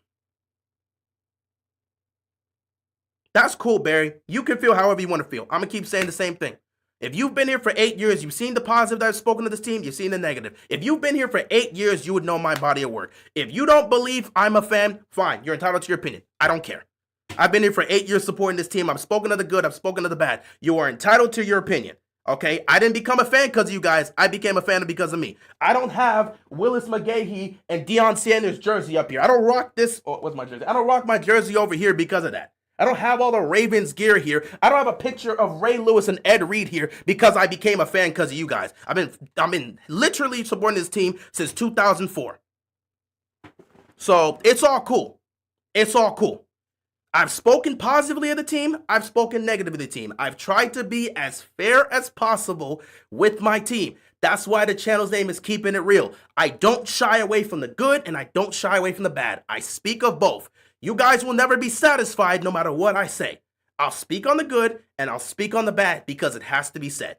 That's cool, Barry. You can feel however you want to feel. I'm going to keep saying the same thing. If you've been here for 8 years, you've seen the positive that I've spoken to this team, you've seen the negative. If you've been here for 8 years, you would know my body of work. If you don't believe I'm a fan, fine. You're entitled to your opinion. I don't care. I've been here for 8 years supporting this team. I've spoken of the good. I've spoken of the bad. You are entitled to your opinion. Okay? I didn't become a fan because of you guys. I became a fan because of me. I don't have Willis McGahee and Deion Sanders jersey up here. I don't rock this. Oh, what's my jersey? I don't rock my jersey over here because of that. I don't have all the Ravens gear here. I don't have a picture of Ray Lewis and Ed Reed here because I became a fan because of you guys. I've been literally supporting this team since 2004. So it's all cool. It's all cool. I've spoken positively of the team. I've spoken negatively of the team. I've tried to be as fair as possible with my team. That's why the channel's name is Keeping It Real. I don't shy away from the good and I don't shy away from the bad. I speak of both. You guys will never be satisfied no matter what I say. I'll speak on the good and I'll speak on the bad because it has to be said.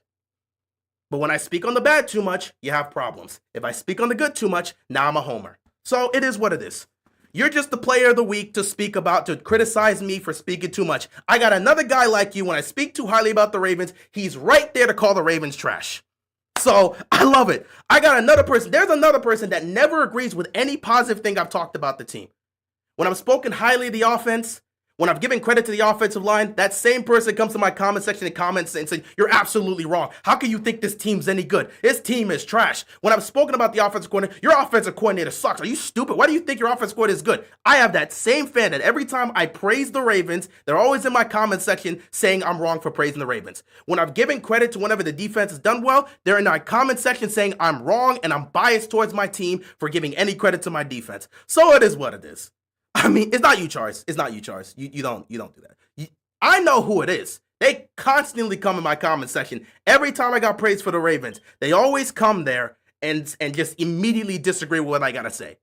But when I speak on the bad too much, you have problems. If I speak on the good too much, now I'm a homer. So it is what it is. You're just the player of the week to criticize me for speaking too much. I got another guy like you. When I speak too highly about the Ravens, he's right there to call the Ravens trash. So I love it. I got another person. There's another person that never agrees with any positive thing I've talked about the team. When I'm spoken highly of the offense, when I'm giving credit to the offensive line, that same person comes to my comment section and comments and says, you're absolutely wrong. How can you think this team's any good? This team is trash. When I've spoken about the offensive coordinator, your offensive coordinator sucks. Are you stupid? Why do you think your offensive coordinator is good? I have that same fan that every time I praise the Ravens, they're always in my comment section saying I'm wrong for praising the Ravens. When I've given credit to whenever the defense has done well, they're in my comment section saying I'm wrong and I'm biased towards my team for giving any credit to my defense. So it is what it is. I mean, it's not you, Charles. It's not you, Charles. You don't do that. I know who it is. They constantly come in my comment section. Every time I got praise for the Ravens, they always come there and just immediately disagree with what I gotta say.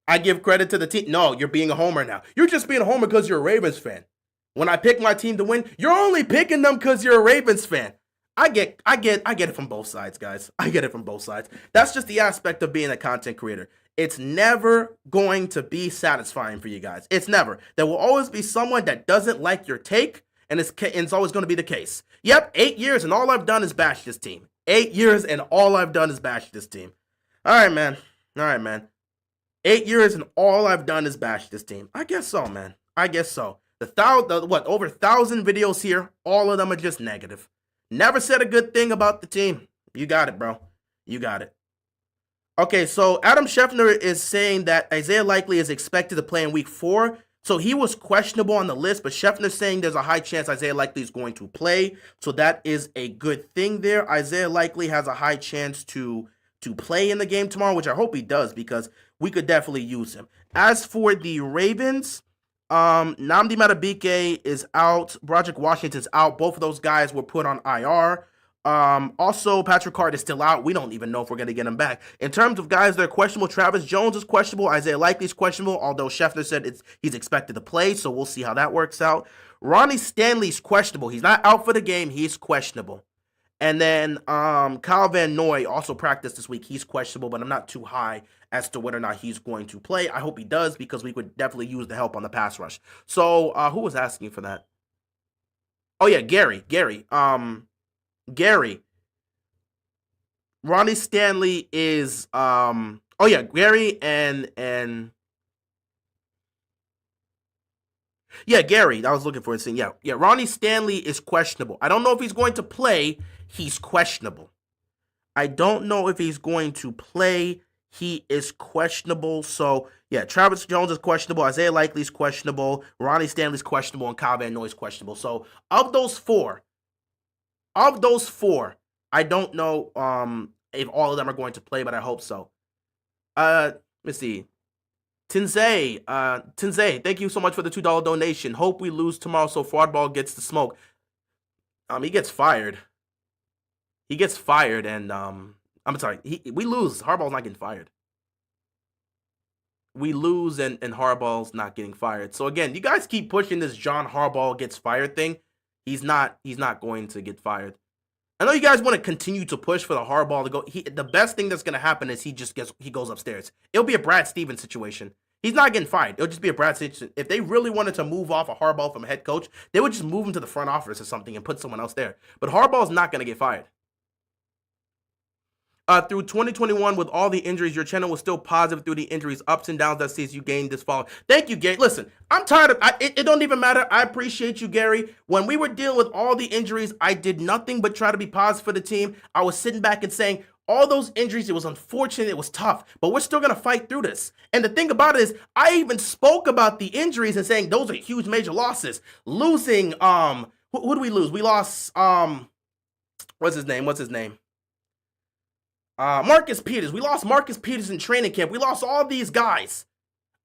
I give credit to the team. No, you're being a homer now. You're just being a homer because you're a Ravens fan. When I pick my team to win, you're only picking them because you're a Ravens fan. I get it from both sides, guys. I get it from both sides. That's just the aspect of being a content creator. It's never going to be satisfying for you guys. It's never. There will always be someone that doesn't like your take, and it's always going to be the case. Yep, 8 years, and all I've done is bash this team. 8 years, and all I've done is bash this team. All right, man. 8 years, and all I've done is bash this team. I guess so, man. I guess so. Over 1,000 videos here, all of them are just negative. Never said a good thing about the team. You got it, bro. You got it. Okay, so Adam Schefter is saying that Isaiah Likely is expected to play in week 4. So he was questionable on the list, but Schefter's saying there's a high chance Isaiah Likely is going to play. So that is a good thing there. Isaiah Likely has a high chance to play in the game tomorrow, which I hope he does because we could definitely use him. As for the Ravens, Nnamdi Madubuike is out. Broderick Washington's out. Both of those guys were put on IR. Also, Patrick Card is still out. We don't even know if we're going to get him back. In terms of guys that are questionable, Travis Jones is questionable. Isaiah Likely is questionable, although Schefter said he's expected to play, so we'll see how that works out. Ronnie Stanley's questionable. He's not out for the game. He's questionable. And then Kyle Van Noy also practiced this week. He's questionable, but I'm not too high as to whether or not he's going to play. I hope he does because we could definitely use the help on the pass rush. So who was asking for that? Oh, yeah, Gary. Ronnie Stanley is Gary and Gary. I was looking for it saying yeah. Ronnie Stanley is questionable. I don't know if he's going to play. He's questionable. I don't know if he's going to play. He is questionable. So yeah, Travis Jones is questionable. Isaiah Likely is questionable. Ronnie Stanley's questionable, and Kyle Van Noy is questionable. So of those four, I don't know if all of them are going to play, but I hope so. Let's see. Tinzay, thank you so much for the $2 donation. Hope we lose tomorrow so Fraudball gets the smoke. He gets fired. And I'm sorry. We lose. Harbaugh's not getting fired. We lose and Harbaugh's not getting fired. So again, you guys keep pushing this John Harbaugh gets fired thing. He's not going to get fired. I know you guys want to continue to push for the Harbaugh to go. The best thing that's going to happen is he goes upstairs. It'll be a Brad Stevens situation. He's not getting fired. It'll just be a Brad Stevens. If they really wanted to move off a Harbaugh from a head coach, they would just move him to the front office or something and put someone else there. But Harbaugh's not going to get fired. Through 2021, with all the injuries, your channel was still positive through the injuries, ups and downs that season you gained this fall. Thank you, Gary. Listen, I'm tired of it. It don't even matter. I appreciate you, Gary. When we were dealing with all the injuries, I did nothing but try to be positive for the team. I was sitting back and saying, all those injuries, it was unfortunate, it was tough, but we're still going to fight through this. And the thing about it is, I even spoke about the injuries and saying those are huge major losses. Losing, who do we lose? We lost, what's his name? Marcus Peters. We lost Marcus Peters in training camp. We lost all these guys.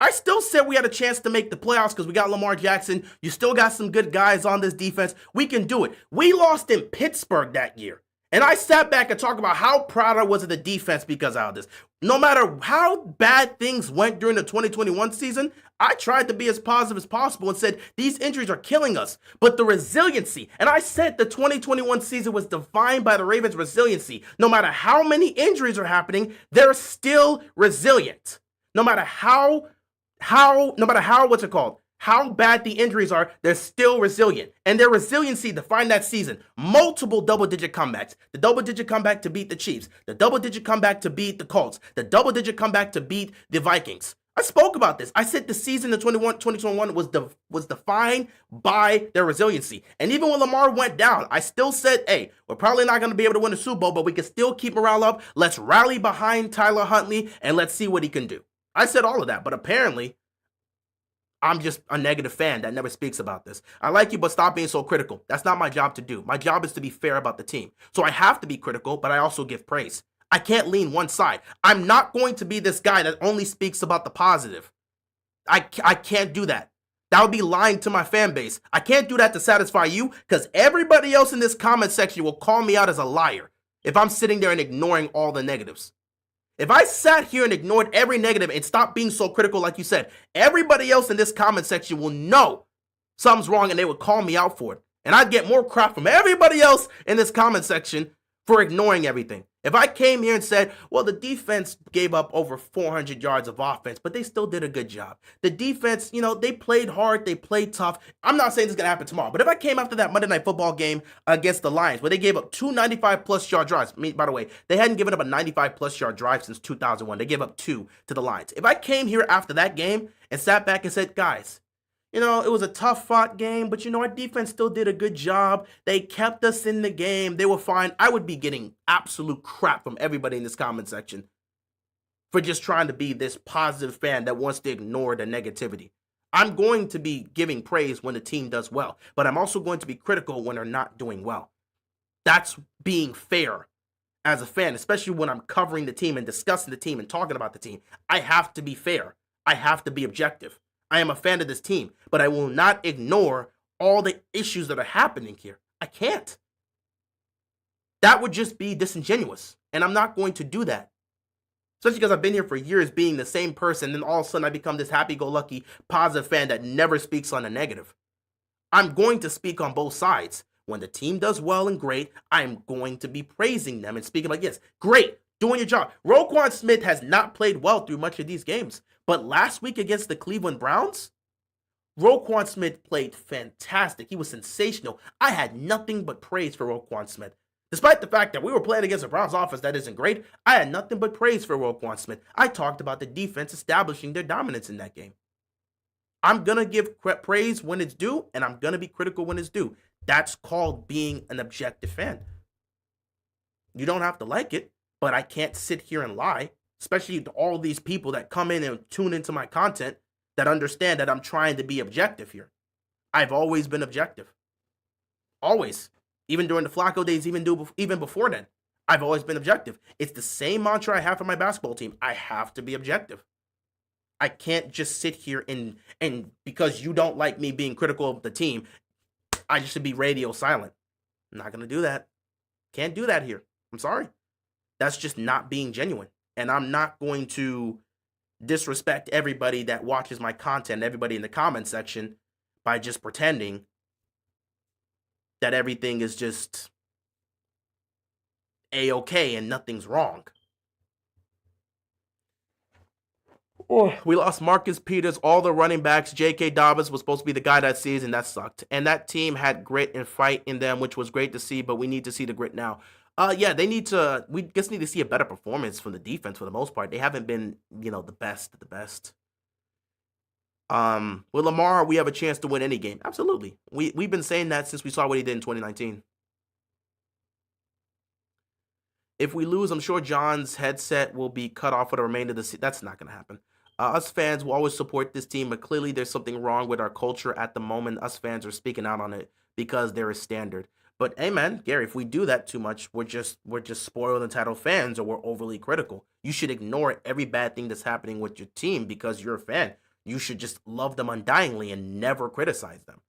I still said we had a chance to make the playoffs because we got Lamar Jackson. You still got some good guys on this defense. We can do it. We lost in Pittsburgh that year. And I sat back and talked about how proud I was of the defense because of this. No matter how bad things went during the 2021 season, I tried to be as positive as possible and said, these injuries are killing us. But the resiliency, and I said the 2021 season was defined by the Ravens' resiliency. No matter how many injuries are happening, they're still resilient. No matter how bad the injuries are, they're still resilient. And their resiliency defined that season. Multiple double-digit comebacks. The double-digit comeback to beat the Chiefs. The double-digit comeback to beat the Colts. The double-digit comeback to beat the Vikings. I spoke about this. I said the season of 2021 was defined by their resiliency. And even when Lamar went down, I still said, hey, we're probably not going to be able to win the Super Bowl, but we can still keep morale up. Let's rally behind Tyler Huntley, and let's see what he can do. I said all of that, but apparently I'm just a negative fan that never speaks about this. I like you, but stop being so critical. That's not my job to do. My job is to be fair about the team. So I have to be critical, but I also give praise. I can't lean one side. I'm not going to be this guy that only speaks about the positive. I can't do that. That would be lying to my fan base. I can't do that to satisfy you because everybody else in this comment section will call me out as a liar if I'm sitting there and ignoring all the negatives. If I sat here and ignored every negative and stopped being so critical like you said, everybody else in this comment section will know something's wrong and they would call me out for it. And I'd get more crap from everybody else in this comment section for ignoring everything. If I came here and said, well, the defense gave up over 400 yards of offense, but they still did a good job. The defense, they played hard, they played tough. I'm not saying this is going to happen tomorrow, but if I came after that Monday Night Football game against the Lions, where they gave up 2 95-plus yard drives, by the way, they hadn't given up a 95-plus yard drive since 2001. They gave up 2 to the Lions. If I came here after that game and sat back and said, guys, it was a tough-fought game, but, our defense still did a good job. They kept us in the game. They were fine. I would be getting absolute crap from everybody in this comment section for just trying to be this positive fan that wants to ignore the negativity. I'm going to be giving praise when the team does well, but I'm also going to be critical when they're not doing well. That's being fair as a fan, especially when I'm covering the team and discussing the team and talking about the team. I have to be fair. I have to be objective. I am a fan of this team, but I will not ignore all the issues that are happening here. I can't. That would just be disingenuous, and I'm not going to do that. Especially because I've been here for years being the same person, and all of a sudden I become this happy-go-lucky, positive fan that never speaks on the negative. I'm going to speak on both sides. When the team does well and great, I'm going to be praising them and speaking like, yes, great, doing your job. Roquan Smith has not played well through much of these games. But last week against the Cleveland Browns, Roquan Smith played fantastic. He was sensational. I had nothing but praise for Roquan Smith. Despite the fact that we were playing against a Browns offense that isn't great, I had nothing but praise for Roquan Smith. I talked about the defense establishing their dominance in that game. I'm going to give praise when it's due, and I'm going to be critical when it's due. That's called being an objective fan. You don't have to like it, but I can't sit here and lie. Especially to all these people that come in and tune into my content that understand that I'm trying to be objective here. I've always been objective. Always. Even during the Flacco days, even before then, I've always been objective. It's the same mantra I have for my basketball team. I have to be objective. I can't just sit here and because you don't like me being critical of the team, I just should be radio silent. I'm not going to do that. Can't do that here. I'm sorry. That's just not being genuine. And I'm not going to disrespect everybody that watches my content, everybody in the comment section, by just pretending that everything is just A-okay and nothing's wrong. Oh, we lost Marcus Peters, all the running backs. J.K. Dobbins was supposed to be the guy that season. That sucked. And that team had grit and fight in them, which was great to see, but we need to see the grit now. Yeah, we just need to see a better performance from the defense for the most part. They haven't been, the best of the best. With Lamar, we have a chance to win any game. Absolutely. We've been saying that since we saw what he did in 2019. If we lose, I'm sure John's headset will be cut off for the remainder of the season. That's not going to happen. Us fans will always support this team, but clearly there's something wrong with our culture at the moment. Us fans are speaking out on it because there is standard. But hey, man, Gary, if we do that too much, we're just spoiled entitled fans, or we're overly critical. You should ignore every bad thing that's happening with your team because you're a fan. You should just love them undyingly and never criticize them.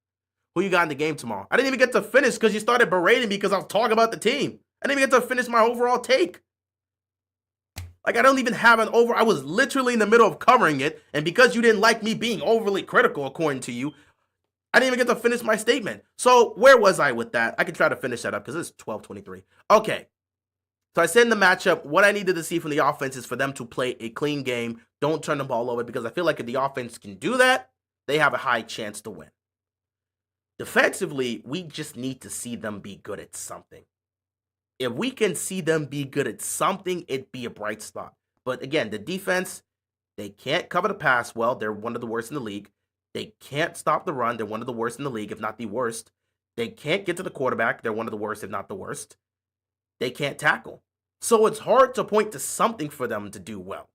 Who you got in the game tomorrow? I didn't even get to finish because you started berating me because I was talking about the team. I didn't even get to finish my overall take. Like, I don't even have I was literally in the middle of covering it, and because you didn't like me being overly critical, according to you, I didn't even get to finish my statement. So, where was I with that? I can try to finish that up because it's 12:23. Okay. So, I said in the matchup, what I needed to see from the offense is for them to play a clean game. Don't turn the ball over, because I feel like if the offense can do that, they have a high chance to win. Defensively, we just need to see them be good at something. If we can see them be good at something, it'd be a bright spot. But again, the defense, they can't cover the pass well. They're one of the worst in the league. They can't stop the run. They're one of the worst in the league, if not the worst. They can't get to the quarterback. They're one of the worst, if not the worst. They can't tackle. So it's hard to point to something for them to do well.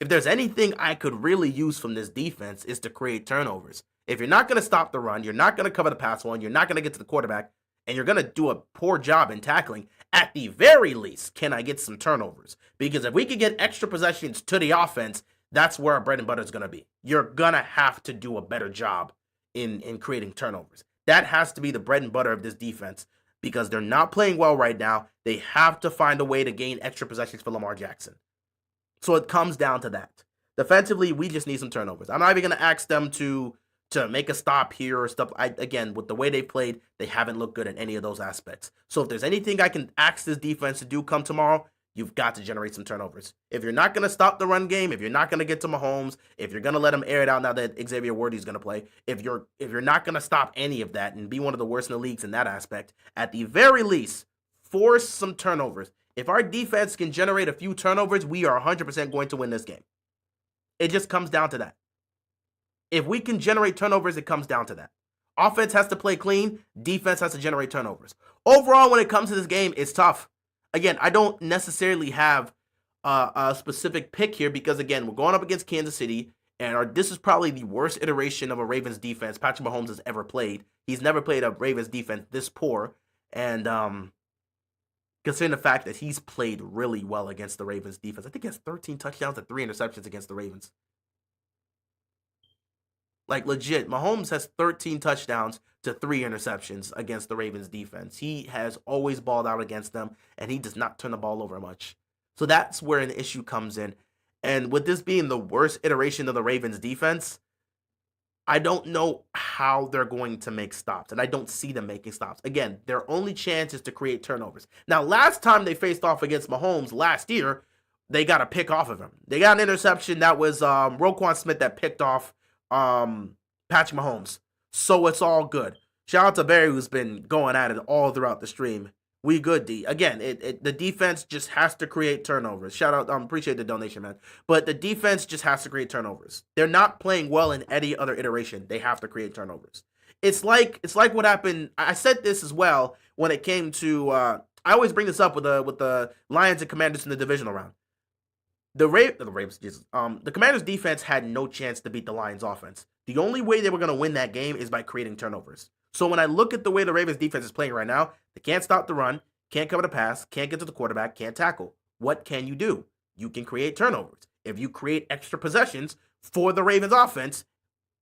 If there's anything I could really use from this defense, is to create turnovers. If you're not going to stop the run, you're not going to cover the pass well, and you're not going to get to the quarterback, and you're going to do a poor job in tackling, at the very least, can I get some turnovers? Because if we could get extra possessions to the offense, that's where our bread and butter is going to be. You're going to have to do a better job in creating turnovers. That has to be the bread and butter of this defense, because they're not playing well right now. They have to find a way to gain extra possessions for Lamar Jackson. So it comes down to that. Defensively, we just need some turnovers. I'm not even going to ask them to make a stop here or stuff. Again, with the way they played, they haven't looked good in any of those aspects. So if there's anything I can ask this defense to do come tomorrow, you've got to generate some turnovers. If you're not going to stop the run game, if you're not going to get to Mahomes, if you're going to let him air it out now that Xavier Worthy's going to play, if you're not going to stop any of that and be one of the worst in the leagues in that aspect, at the very least, force some turnovers. If our defense can generate a few turnovers, we are 100% going to win this game. It just comes down to that. If we can generate turnovers, it comes down to that. Offense has to play clean. Defense has to generate turnovers. Overall, when it comes to this game, it's tough. Again, I don't necessarily have a specific pick here because, again, we're going up against Kansas City, and this is probably the worst iteration of a Ravens defense Patrick Mahomes has ever played. He's never played a Ravens defense this poor, and considering the fact that he's played really well against the Ravens defense. I think he has 13 touchdowns and 3 interceptions against the Ravens. Like, legit, Mahomes has 13 touchdowns to 3 interceptions against the Ravens defense. He has always balled out against them, and he does not turn the ball over much. So that's where an issue comes in. And with this being the worst iteration of the Ravens defense, I don't know how they're going to make stops, and I don't see them making stops. Again, their only chance is to create turnovers. Now, last time they faced off against Mahomes last year, they got a pick off of him. They got an interception that was Roquan Smith that picked off Patrick Mahomes. So it's all good. Shout out to Barry, who's been going at it all throughout the stream. We good, D. Again, the defense just has to create turnovers. Shout out, appreciate the donation, man. But the defense just has to create turnovers. They're not playing well in any other iteration. They have to create turnovers. It's like what happened. I said this as well when it came to. I always bring this up with the Lions and Commanders in the divisional round. The Commanders defense had no chance to beat the Lions offense. The only way they were going to win that game is by creating turnovers. So when I look at the way the Ravens defense is playing right now, they can't stop the run, can't cover the pass, can't get to the quarterback, can't tackle. What can you do? You can create turnovers. If you create extra possessions for the Ravens offense,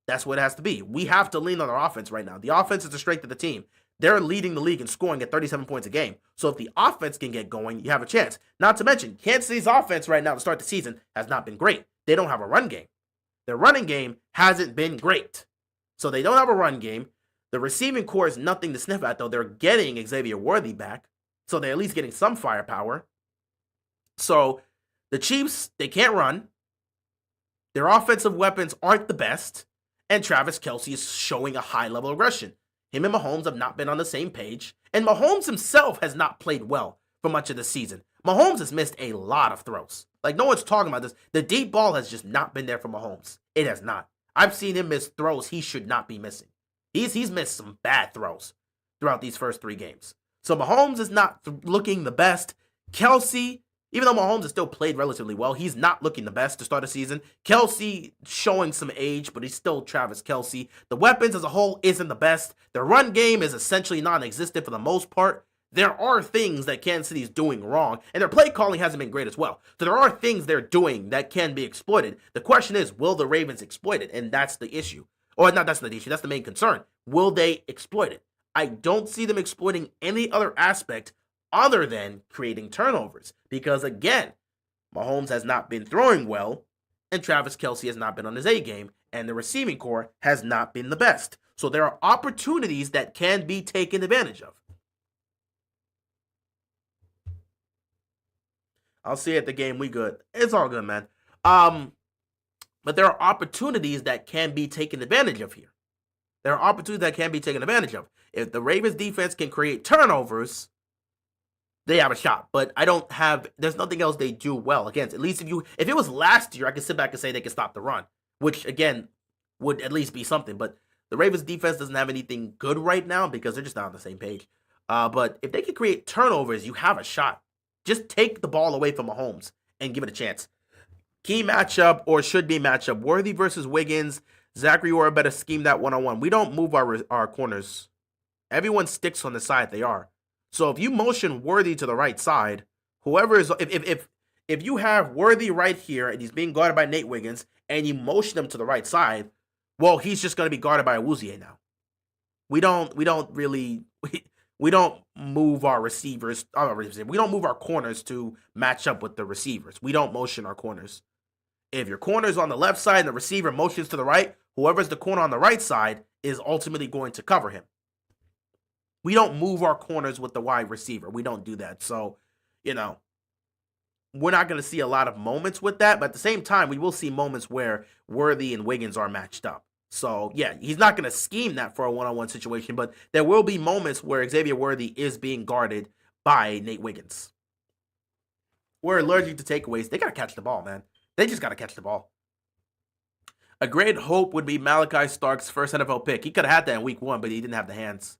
that's what it has to be. We have to lean on our offense right now. The offense is the strength of the team. They're leading the league in scoring at 37 points a game. So if the offense can get going, you have a chance. Not to mention, Kansas City's offense right now to start the season has not been great. They don't have a run game. Their running game hasn't been great. So they don't have a run game. The receiving core is nothing to sniff at, though. They're getting Xavier Worthy back. So they're at least getting some firepower. So the Chiefs, they can't run. Their offensive weapons aren't the best, and Travis Kelce is showing a high level of aggression. Him and Mahomes have not been on the same page, and Mahomes himself has not played well for much of the season. Mahomes has missed a lot of throws. Like, no one's talking about this. The deep ball has just not been there for Mahomes. It has not. I've seen him miss throws he should not be missing. He's missed some bad throws throughout these first 3 games. So Mahomes is not looking the best. Kelce, even though Mahomes has still played relatively well, he's not looking the best to start a season. Kelce showing some age, but he's still Travis Kelce. The weapons as a whole isn't the best. The run game is essentially non-existent for the most part. There are things that Kansas City's doing wrong, and their play calling hasn't been great as well. So there are things they're doing that can be exploited. The question is, will the Ravens exploit it? And that's the issue. Or not, that's not the issue. That's the main concern. Will they exploit it? I don't see them exploiting any other aspect other than creating turnovers. Because again, Mahomes has not been throwing well, and Travis Kelce has not been on his A game, and the receiving core has not been the best. So there are opportunities that can be taken advantage of. I'll see you at the game. We good. It's all good, man. But there are opportunities that can be taken advantage of here. There are opportunities that can be taken advantage of. If the Ravens defense can create turnovers, they have a shot. But there's nothing else they do well against. At least if it was last year, I could sit back and say they can stop the run, which again would at least be something. But the Ravens defense doesn't have anything good right now because they're just not on the same page. But if they can create turnovers, you have a shot. Just take the ball away from Mahomes and give it a chance. Key matchup, or should be matchup, Worthy versus Wiggins. Zachary Orr better scheme that one-on-one. We don't move our corners. Everyone sticks on the side they are. So if you motion Worthy to the right side, whoever is, if you have Worthy right here and he's being guarded by Nate Wiggins and you motion him to the right side, well, he's just going to be guarded by Awuzie now. We don't move our receivers. We don't move our corners to match up with the receivers. We don't motion our corners. If your corner is on the left side and the receiver motions to the right, whoever's the corner on the right side is ultimately going to cover him. We don't move our corners with the wide receiver. We don't do that. So, we're not going to see a lot of moments with that. But at the same time, we will see moments where Worthy and Wiggins are matched up. So, yeah, he's not going to scheme that for a one-on-one situation. But there will be moments where Xavier Worthy is being guarded by Nate Wiggins. We're allergic to takeaways. They got to catch the ball, man. They just got to catch the ball. A great hope would be Malachi Stark's first NFL pick. He could have had that in week 1, but he didn't have the hands.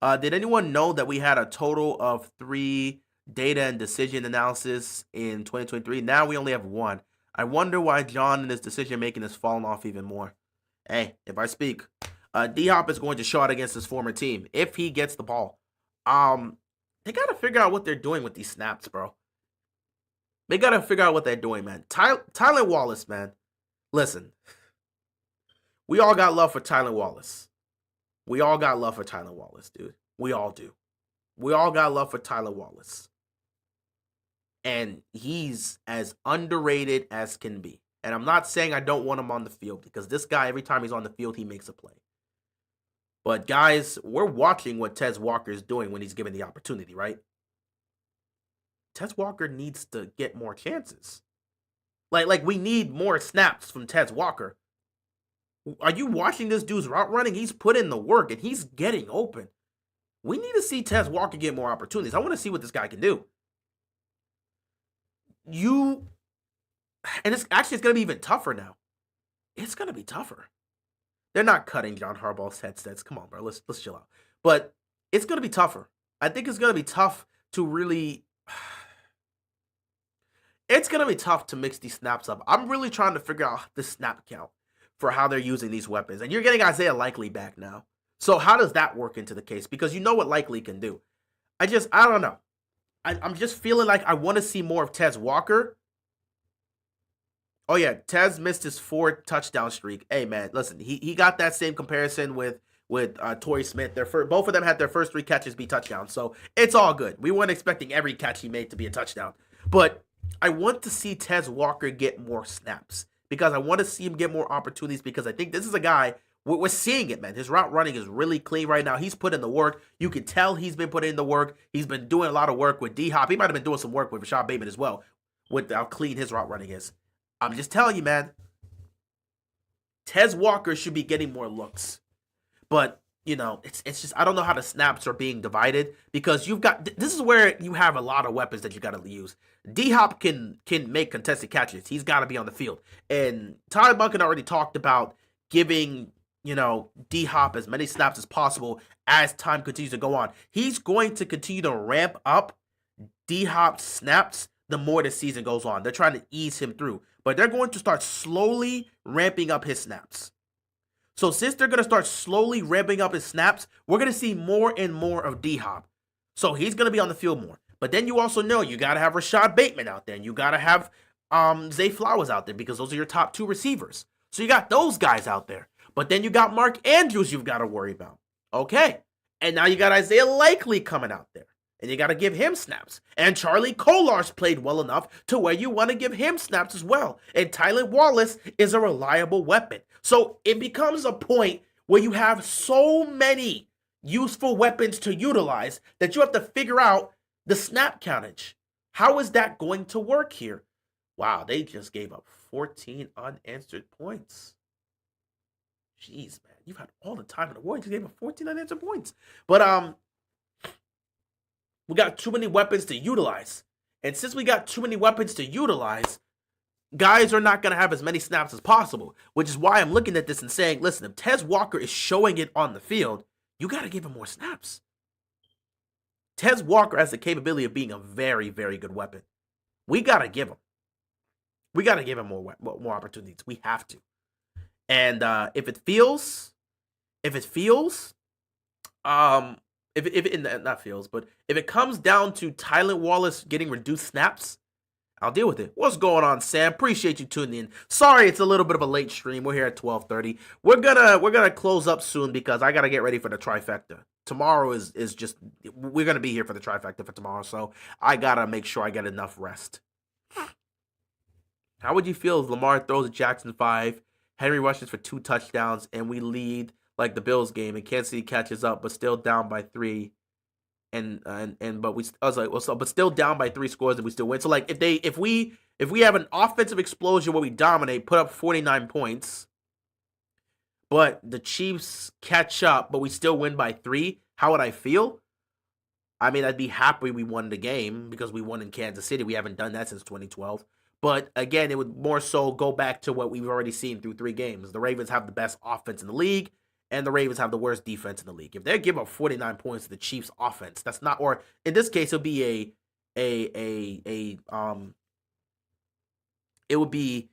Did anyone know that we had a total of 3 data and decision analysis in 2023? Now we only have 1. I wonder why John and his decision-making has fallen off even more. Hey, if I speak, D-Hop is going to show out against his former team if he gets the ball. They got to figure out what they're doing with these snaps, bro. They got to figure out what they're doing, man. Tylan Wallace, man. Listen. We all got love for Tylan Wallace. We all got love for Tylan Wallace, dude. We all do. We all got love for Tylan Wallace. And he's as underrated as can be. And I'm not saying I don't want him on the field, because this guy, every time he's on the field, he makes a play. But guys, we're watching what Tez Walker is doing when he's given the opportunity, right? Tez Walker needs to get more chances. Like we need more snaps from Tez Walker. Are you watching this dude's route running? He's put in the work and he's getting open. We need to see Tez Walker get more opportunities. I want to see what this guy can do. And it's going to be even tougher now. It's going to be tougher. They're not cutting John Harbaugh's headsets. Come on, bro. Let's chill out. But it's going to be tougher. I think it's going to be tough to really... It's going to be tough to mix these snaps up. I'm really trying to figure out the snap count for how they're using these weapons. And you're getting Isaiah Likely back now. So how does that work into the case? Because you know what Likely can do. I don't know. I'm just feeling like I want to see more of Tez Walker. Oh, yeah. Tez missed his 4 touchdown streak. Hey, man, listen. He got that same comparison with Torrey Smith. Both of them had their first 3 catches be touchdowns. So it's all good. We weren't expecting every catch he made to be a touchdown. But I want to see Tez Walker get more snaps, because I want to see him get more opportunities, because I think this is a guy, we're seeing it, man. His route running is really clean right now. He's put in the work. You can tell he's been putting in the work. He's been doing a lot of work with D-Hop. He might have been doing some work with Rashad Bateman as well, with how clean his route running is. I'm just telling you, man. Tez Walker should be getting more looks. But, you know, it's just, I don't know how the snaps are being divided, because you've got, this is where you have a lot of weapons that you got to use. D-Hop can make contested catches. He's got to be on the field. And Tyler Duncan already talked about giving, you know, D-Hop as many snaps as possible as time continues to go on. He's going to continue to ramp up D-Hop snaps the more the season goes on. They're trying to ease him through, but they're going to start slowly ramping up his snaps. So since they're going to start slowly ramping up his snaps, we're going to see more and more of D-Hop. So he's going to be on the field more. But then you also know you got to have Rashad Bateman out there, and you got to have Zay Flowers out there, because those are your top 2 receivers. So you got those guys out there. But then you got Mark Andrews you've got to worry about. Okay. And now you got Isaiah Likely coming out there. And you got to give him snaps. And Charlie Kolar's played well enough to where you want to give him snaps as well. And Tylan Wallace is a reliable weapon. So it becomes a point where you have so many useful weapons to utilize that you have to figure out the snap countage. How is that going to work here? Wow, they just gave up 14 unanswered points. Jeez, man. You've had all the time in the world. You just gave up 14 unanswered points. But, we got too many weapons to utilize. And since we got too many weapons to utilize, guys are not going to have as many snaps as possible, which is why I'm looking at this and saying, listen, if Tez Walker is showing it on the field, you got to give him more snaps. Tez Walker has the capability of being a very, very good weapon. We got to give him. We got to give him more opportunities. We have to. And if it feels, if it comes down to Tylan Wallace getting reduced snaps, I'll deal with it. What's going on, Sam? Appreciate you tuning in. Sorry, it's a little bit of a late stream. We're here at 12:30. We're gonna close up soon because I gotta get ready for the trifecta. Tomorrow is just, we're gonna be here for the trifecta for tomorrow, so I gotta make sure I get enough rest. How would you feel if Lamar throws a Jackson 5, Henry rushes for 2 touchdowns, and we lead like the Bills game, and Kansas City catches up, but still down by 3, but still down by 3 scores, and we still win. So like if we have an offensive explosion where we dominate, put up 49 points, but the Chiefs catch up, but we still win by 3, how would I feel? I mean, I'd be happy we won the game because we won in Kansas City. We haven't done that since 2012. But again, it would more so go back to what we've already seen through 3 games. The Ravens have the best offense in the league, and the Ravens have the worst defense in the league. If they give up 49 points to the Chiefs offense, that's not, or in this case, it'll be it would be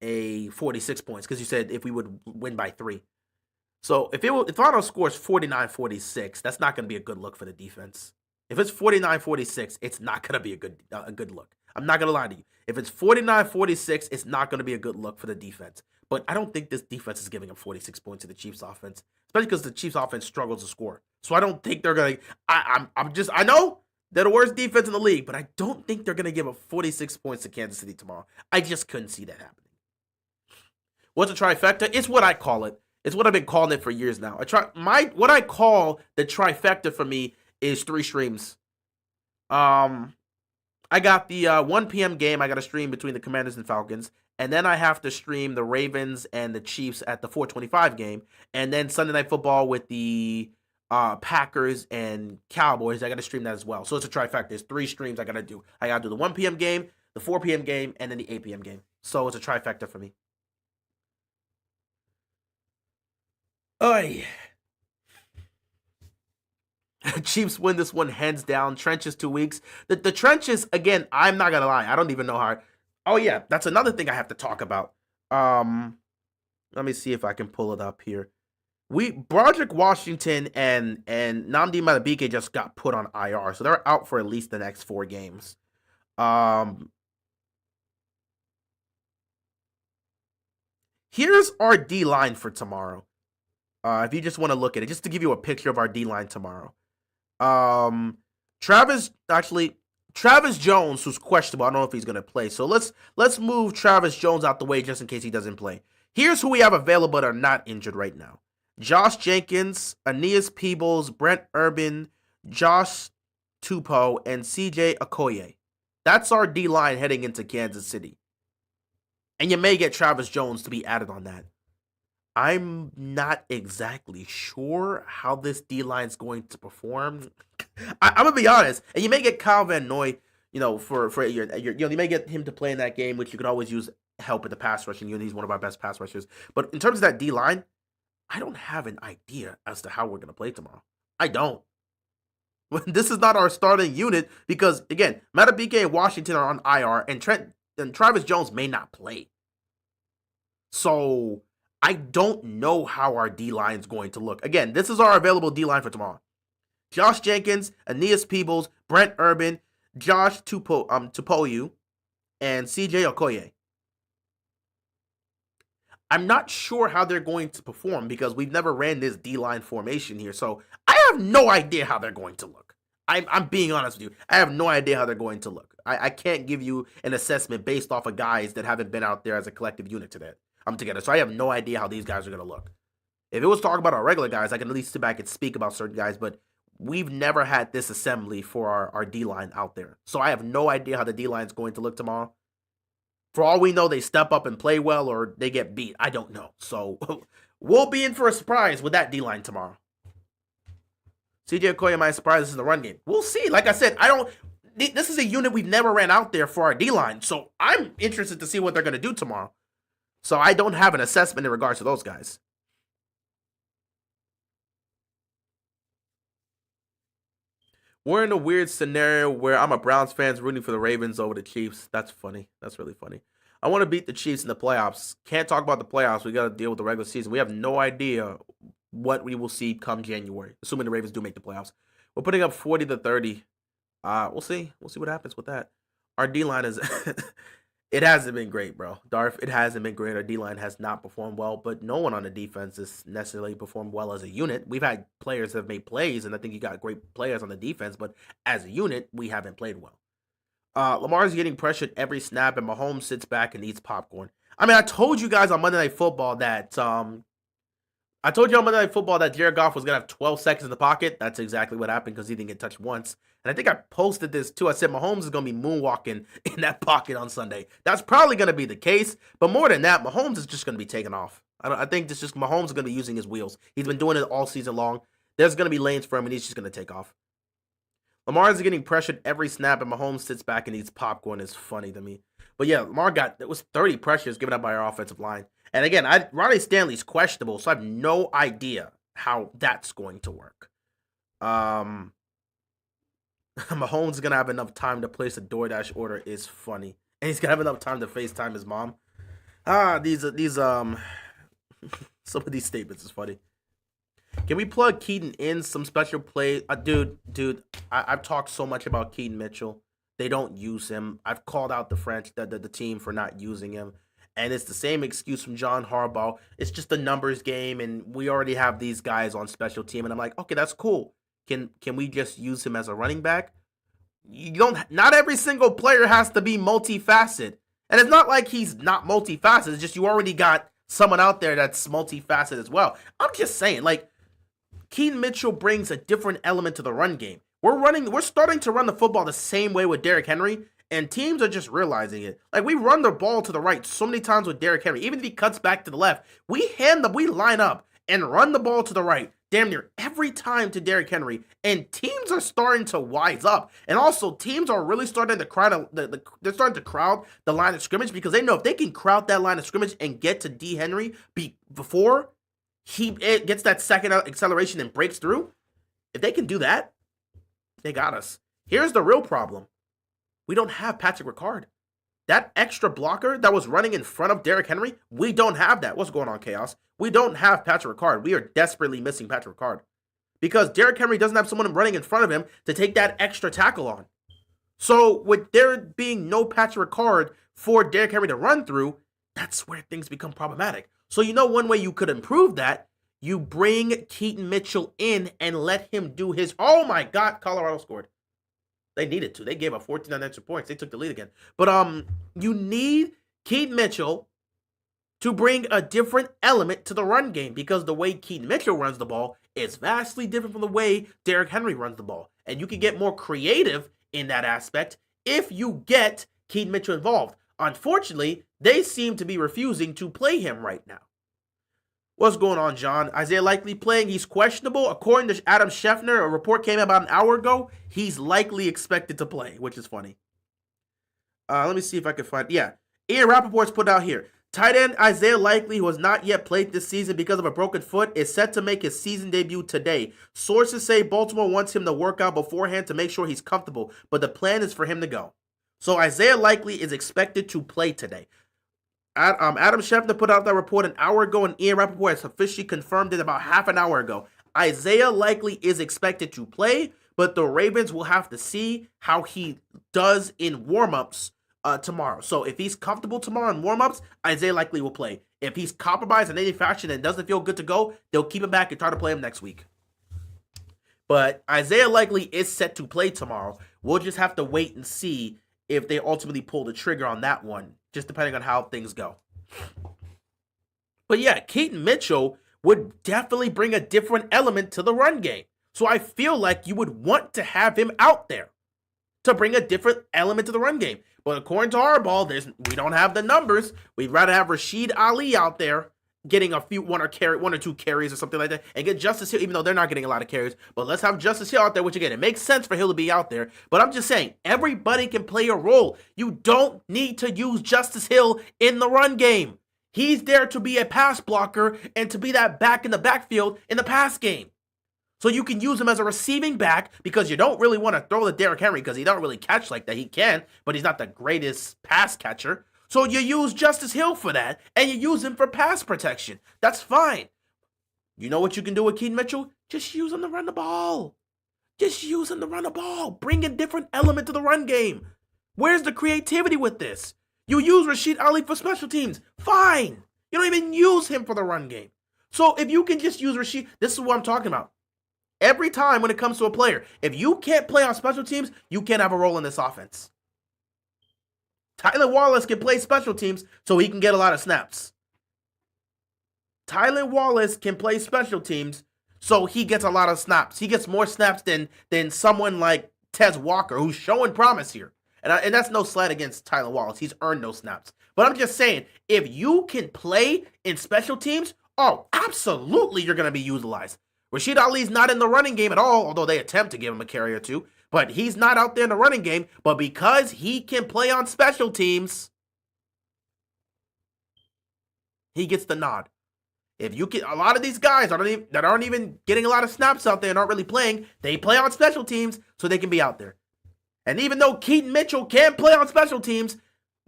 a 46 points, because you said if we would win by 3. So if Toronto scores 49-46, that's not going to be a good look for the defense. If it's 49-46, it's not going to be a good look. I'm not going to lie to you. If it's 49-46, it's not going to be a good look for the defense. But I don't think this defense is giving up 46 points to the Chiefs offense, especially because the Chiefs offense struggles to score. So I don't think they're going to, I know they're the worst defense in the league, but I don't think they're going to give up 46 points to Kansas City tomorrow. I just couldn't see that happening. What's a trifecta? It's what I call it. It's what I've been calling it for years now. What I call the trifecta for me is 3 streams. I got the 1 p.m. game I got to stream between the Commanders and Falcons. And then I have to stream the Ravens and the Chiefs at the 4:25 game. And then Sunday Night Football with the Packers and Cowboys. I got to stream that as well. So it's a trifecta. There's 3 streams I got to do. I got to do the 1 p.m. game, the 4 p.m. game, and then the 8 p.m. game. So it's a trifecta for me. Oh, yeah. Chiefs win this one hands down. Trenches 2 weeks. The trenches, again, I'm not going to lie. I don't even know how. Oh, yeah. That's another thing I have to talk about. Let me see if I can pull it up here. Broderick Washington and Nnamdi Madubuike just got put on IR. So they're out for at least the next 4 games. Here's our D-line for tomorrow. If you just want to look at it, just to give you a picture of our D-line tomorrow. Travis Jones, who's questionable. I don't know if he's going to play. So let's move Travis Jones out the way just in case he doesn't play. Here's who we have available that are not injured right now. Josh Jenkins, Aeneas Peebles, Brent Urban, Josh Tupou, and CJ Okoye. That's our D-line heading into Kansas City. And you may get Travis Jones to be added on that. I'm not exactly sure how this D line is going to perform. I'm gonna be honest, and you may get Kyle Van Noy, for you may get him to play in that game, which you could always use help with the pass rushing unit. He's one of our best pass rushers. But in terms of that D line, I don't have an idea as to how we're gonna play tomorrow. I don't. This is not our starting unit because again, Matabike and Washington are on IR, and Trent and Travis Jones may not play. So I don't know how our D line is going to look. Again, this is our available D line for tomorrow. Josh Jenkins, Aeneas Peebles, Brent Urban, Josh Tupoyu, and CJ Okoye. I'm not sure how they're going to perform because we've never ran this D-line formation here. So I have no idea how they're going to look. I'm being honest with you. I have no idea how they're going to look. I can't give you an assessment based off of guys that haven't been out there as a collective unit together. So I have no idea how these guys are going to look. If it was talking about our regular guys, I can at least sit back and speak about certain guys, but we've never had this assembly for our D-line out there. So I have no idea how the D-line is going to look tomorrow. For all we know, they step up and play well or they get beat. I don't know. So we'll be in for a surprise with that D-line tomorrow. CJ Okoye, am I surprised in the run game? We'll see. Like I said, this is a unit we've never ran out there for our D-line. So I'm interested to see what they're going to do tomorrow. So I don't have an assessment in regards to those guys. We're in a weird scenario where I'm a Browns fan rooting for the Ravens over the Chiefs. That's funny. That's really funny. I want to beat the Chiefs in the playoffs. Can't talk about the playoffs. We got to deal with the regular season. We have no idea what we will see come January, assuming the Ravens do make the playoffs. We're putting up 40-30. We'll see. We'll see what happens with that. Our D-line is it hasn't been great, bro. Darth, it hasn't been great. Our D-line has not performed well, but no one on the defense has necessarily performed well as a unit. We've had players that have made plays, and I think you got great players on the defense, but as a unit, we haven't played well. Lamar's getting pressured every snap, and Mahomes sits back and eats popcorn. I mean, I told you guys on Monday Night Football that Jared Goff was going to have 12 seconds in the pocket. That's exactly what happened because he didn't get touched once. And I think I posted this too. I said Mahomes is going to be moonwalking in that pocket on Sunday. That's probably going to be the case. But more than that, Mahomes is just going to be taking off. I think this just Mahomes is going to be using his wheels. He's been doing it all season long. There's going to be lanes for him, and he's just going to take off. Lamar is getting pressured every snap, and Mahomes sits back and eats popcorn. Is funny to me. But yeah, it was 30 pressures given up by our offensive line. And again, Ronnie Stanley's questionable, so I have no idea how that's going to work. Mahomes is going to have enough time to place a DoorDash order is funny. And he's going to have enough time to FaceTime his mom. Some of these statements is funny. Can we plug Keaton in some special play? Dude, I've talked so much about Keaton Mitchell. They don't use him. I've called out the team for not using him. And it's the same excuse from John Harbaugh. It's just a numbers game, and we already have these guys on special team. And I'm like, okay, that's cool. Can we just use him as a running back? Not every single player has to be multifaceted. And it's not like he's not multifaceted. It's just you already got someone out there that's multifaceted as well. I'm just saying, like, Keaton Mitchell brings a different element to the run game. We're starting to run the football the same way with Derrick Henry, and teams are just realizing it. Like, we run the ball to the right so many times with Derrick Henry. Even if he cuts back to the left, we line up and run the ball to the right damn near every time to Derrick Henry, and teams are starting to wise up. And also, teams are really starting to crowd they're starting to crowd the line of scrimmage because they know if they can crowd that line of scrimmage and get to D. Henry before he gets that second acceleration and breaks through, if they can do that, they got us. Here's the real problem. We don't have Patrick Ricard. That extra blocker that was running in front of Derrick Henry, we don't have that. What's going on, Chaos? We don't have Patrick Ricard. We are desperately missing Patrick Ricard because Derrick Henry doesn't have someone running in front of him to take that extra tackle on. So with there being no Patrick Ricard for Derrick Henry to run through, that's where things become problematic. So one way you could improve that, you bring Keaton Mitchell in and let him do his. Oh my God, Colorado scored. They needed to. They gave up 14 unanswered points. They took the lead again. But you need Keaton Mitchell to bring a different element to the run game because the way Keaton Mitchell runs the ball is vastly different from the way Derrick Henry runs the ball. And you can get more creative in that aspect if you get Keaton Mitchell involved. Unfortunately, they seem to be refusing to play him right now. What's going on, John? Isaiah Likely playing. He's questionable. According to Adam Schefter, a report came about an hour ago. He's likely expected to play, which is funny. Let me see if I can find. Yeah. Ian Rappaport's put out here. Tight end Isaiah Likely, who has not yet played this season because of a broken foot, is set to make his season debut today. Sources say Baltimore wants him to work out beforehand to make sure he's comfortable, but the plan is for him to go. So Isaiah Likely is expected to play today. Adam Schefter put out that report an hour ago, and Ian Rappaport has officially confirmed it about half an hour ago. Isaiah Likely is expected to play, but the Ravens will have to see how he does in warm-ups tomorrow. So if he's comfortable tomorrow in warm-ups, Isaiah Likely will play. If he's compromised in any fashion and doesn't feel good to go, they'll keep him back and try to play him next week. But Isaiah Likely is set to play tomorrow. We'll just have to wait and see if they ultimately pull the trigger on that one, just depending on how things go. But yeah, Keaton Mitchell would definitely bring a different element to the run game. So I feel like you would want to have him out there to bring a different element to the run game. But according to Harbaugh, we don't have the numbers. We'd rather have Rashid Ali out there getting one or two carries or something like that, and get Justice Hill, even though they're not getting a lot of carries. But let's have Justice Hill out there, which again, it makes sense for Hill to be out there. But I'm just saying, everybody can play a role. You don't need to use Justice Hill in the run game. He's there to be a pass blocker and to be that back in the backfield in the pass game. So you can use him as a receiving back because you don't really want to throw to Derrick Henry because he don't really catch like that. He can, but he's not the greatest pass catcher. So you use Justice Hill for that, and you use him for pass protection. That's fine. You know what you can do with Keaton Mitchell? Just use him to run the ball. Just use him to run the ball. Bring a different element to the run game. Where's the creativity with this? You use Rashid Ali for special teams. Fine. You don't even use him for the run game. So if you can just use Rashid, this is what I'm talking about. Every time when it comes to a player, if you can't play on special teams, you can't have a role in this offense. Tylan Wallace can play special teams so he can get a lot of snaps. Tylan Wallace can play special teams so he gets a lot of snaps. He gets more snaps than someone like Tez Walker, who's showing promise here. And that's no slight against Tylan Wallace. He's earned no snaps. But I'm just saying, if you can play in special teams, oh, absolutely you're going to be utilized. Rashid Ali's not in the running game at all, although they attempt to give him a carry or two. But he's not out there in the running game. But because he can play on special teams, he gets the nod. If you can, a lot of these guys that aren't even getting a lot of snaps out there and aren't really playing, they play on special teams so they can be out there. And even though Keaton Mitchell can play on special teams,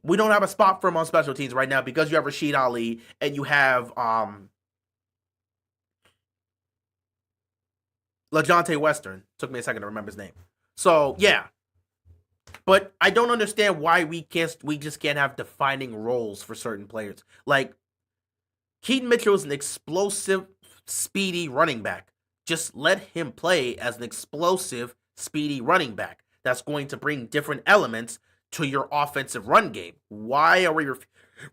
we don't have a spot for him on special teams right now because you have Rashid Ali and you have LaJohntay Western. Took me a second to remember his name. So, yeah. But I don't understand why we just can't have defining roles for certain players. Like, Keaton Mitchell is an explosive, speedy running back. Just let him play as an explosive, speedy running back. That's going to bring different elements to your offensive run game. Why are we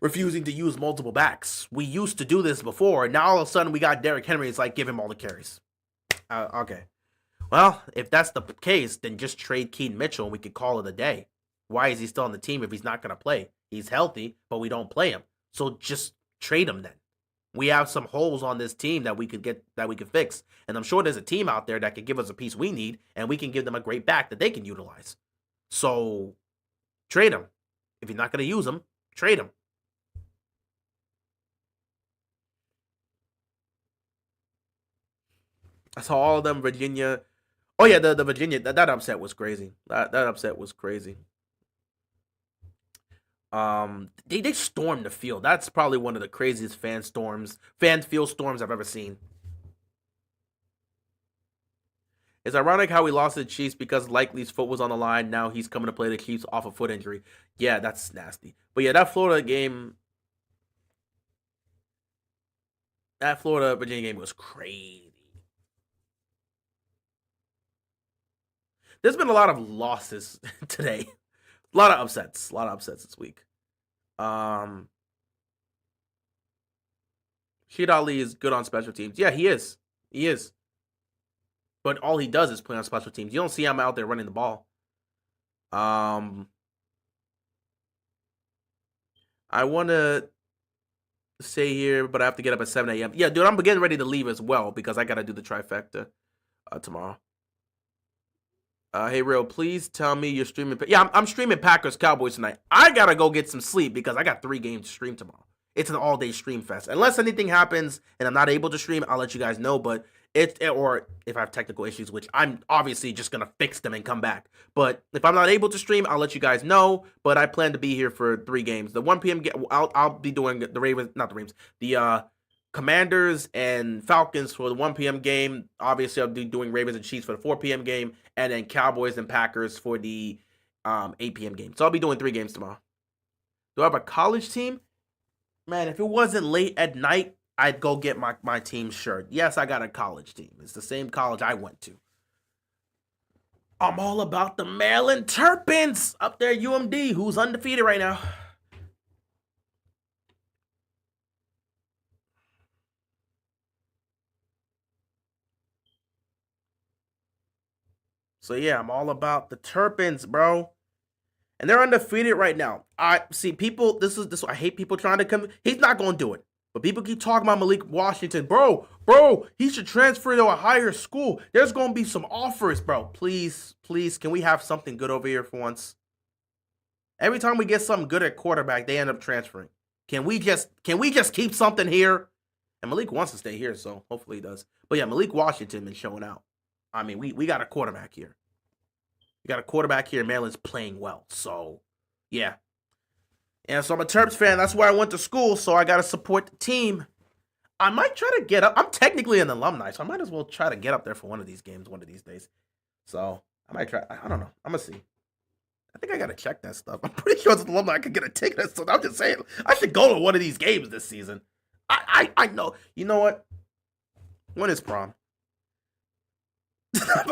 refusing to use multiple backs? We used to do this before. Now all of a sudden we got Derrick Henry. It's like, give him all the carries. Okay. Well, if that's the case, then just trade Keaton Mitchell and we could call it a day. Why is he still on the team if he's not going to play? He's healthy, but we don't play him. So just trade him then. We have some holes on this team that we could fix. And I'm sure there's a team out there that could give us a piece we need, and we can give them a great back that they can utilize. So trade him. If you're not going to use him, trade him. I saw all of them, Virginia. Oh, yeah, the Virginia, that upset was crazy. That upset was crazy. They stormed the field. That's probably one of the craziest fan field storms I've ever seen. It's ironic how we lost to the Chiefs because Likely's foot was on the line. Now he's coming to play the Chiefs off a foot injury. Yeah, that's nasty. But yeah, that Florida Virginia game was crazy. There's been a lot of losses today. A lot of upsets this week. Rashid Ali is good on special teams. Yeah, he is. But all he does is play on special teams. You don't see him out there running the ball. I want to stay here, but I have to get up at 7 a.m. Yeah, dude, I'm getting ready to leave as well because I gotta do the trifecta tomorrow. Hey, Real, please tell me you're streaming. Yeah, I'm streaming Packers Cowboys tonight. I gotta go get some sleep because I got 3 games to stream tomorrow. It's an all-day stream fest. Unless anything happens and I'm not able to stream, I'll let you guys know. But or if I have technical issues, which I'm obviously just gonna fix them and come back. But if I'm not able to stream, I'll let you guys know. But I plan to be here for 3 games. The 1 p.m. I'll be doing the Ravens, not the Ravens, the Commanders and Falcons for the 1 p.m. game. Obviously, I'll be doing Ravens and Chiefs for the 4 p.m. game, and then Cowboys and Packers for the 8 p.m. game. So I'll be doing 3 games tomorrow. Do I have a college team? Man, if it wasn't late at night, I'd go get my team shirt. Yes, I got a college team. It's the same college I went to. I'm all about the Maryland Terrapins up there, UMD, who's undefeated right now. So yeah, I'm all about the Terrapins, bro. And they're undefeated right now. I see people. This is I hate people trying to come. He's not going to do it. But people keep talking about Malik Washington, bro. He should transfer to a higher school. There's going to be some offers, bro. Please, can we have something good over here for once? Every time we get something good at quarterback, they end up transferring. Can we just keep something here? And Malik wants to stay here, so hopefully he does. But yeah, Malik Washington been showing out. I mean, we got a quarterback here. We got a quarterback here. Maryland's playing well. So, yeah. And so I'm a Terps fan. That's where I went to school, so I got to support the team. I might try to get up. I'm technically an alumni, so I might as well try to get up there for one of these games one of these days. So, I might try. I don't know. I'm going to see. I think I got to check that stuff. I'm pretty sure as an alumni I could get a ticket. So I'm just saying, I should go to one of these games this season. I know. You know what? When is prom?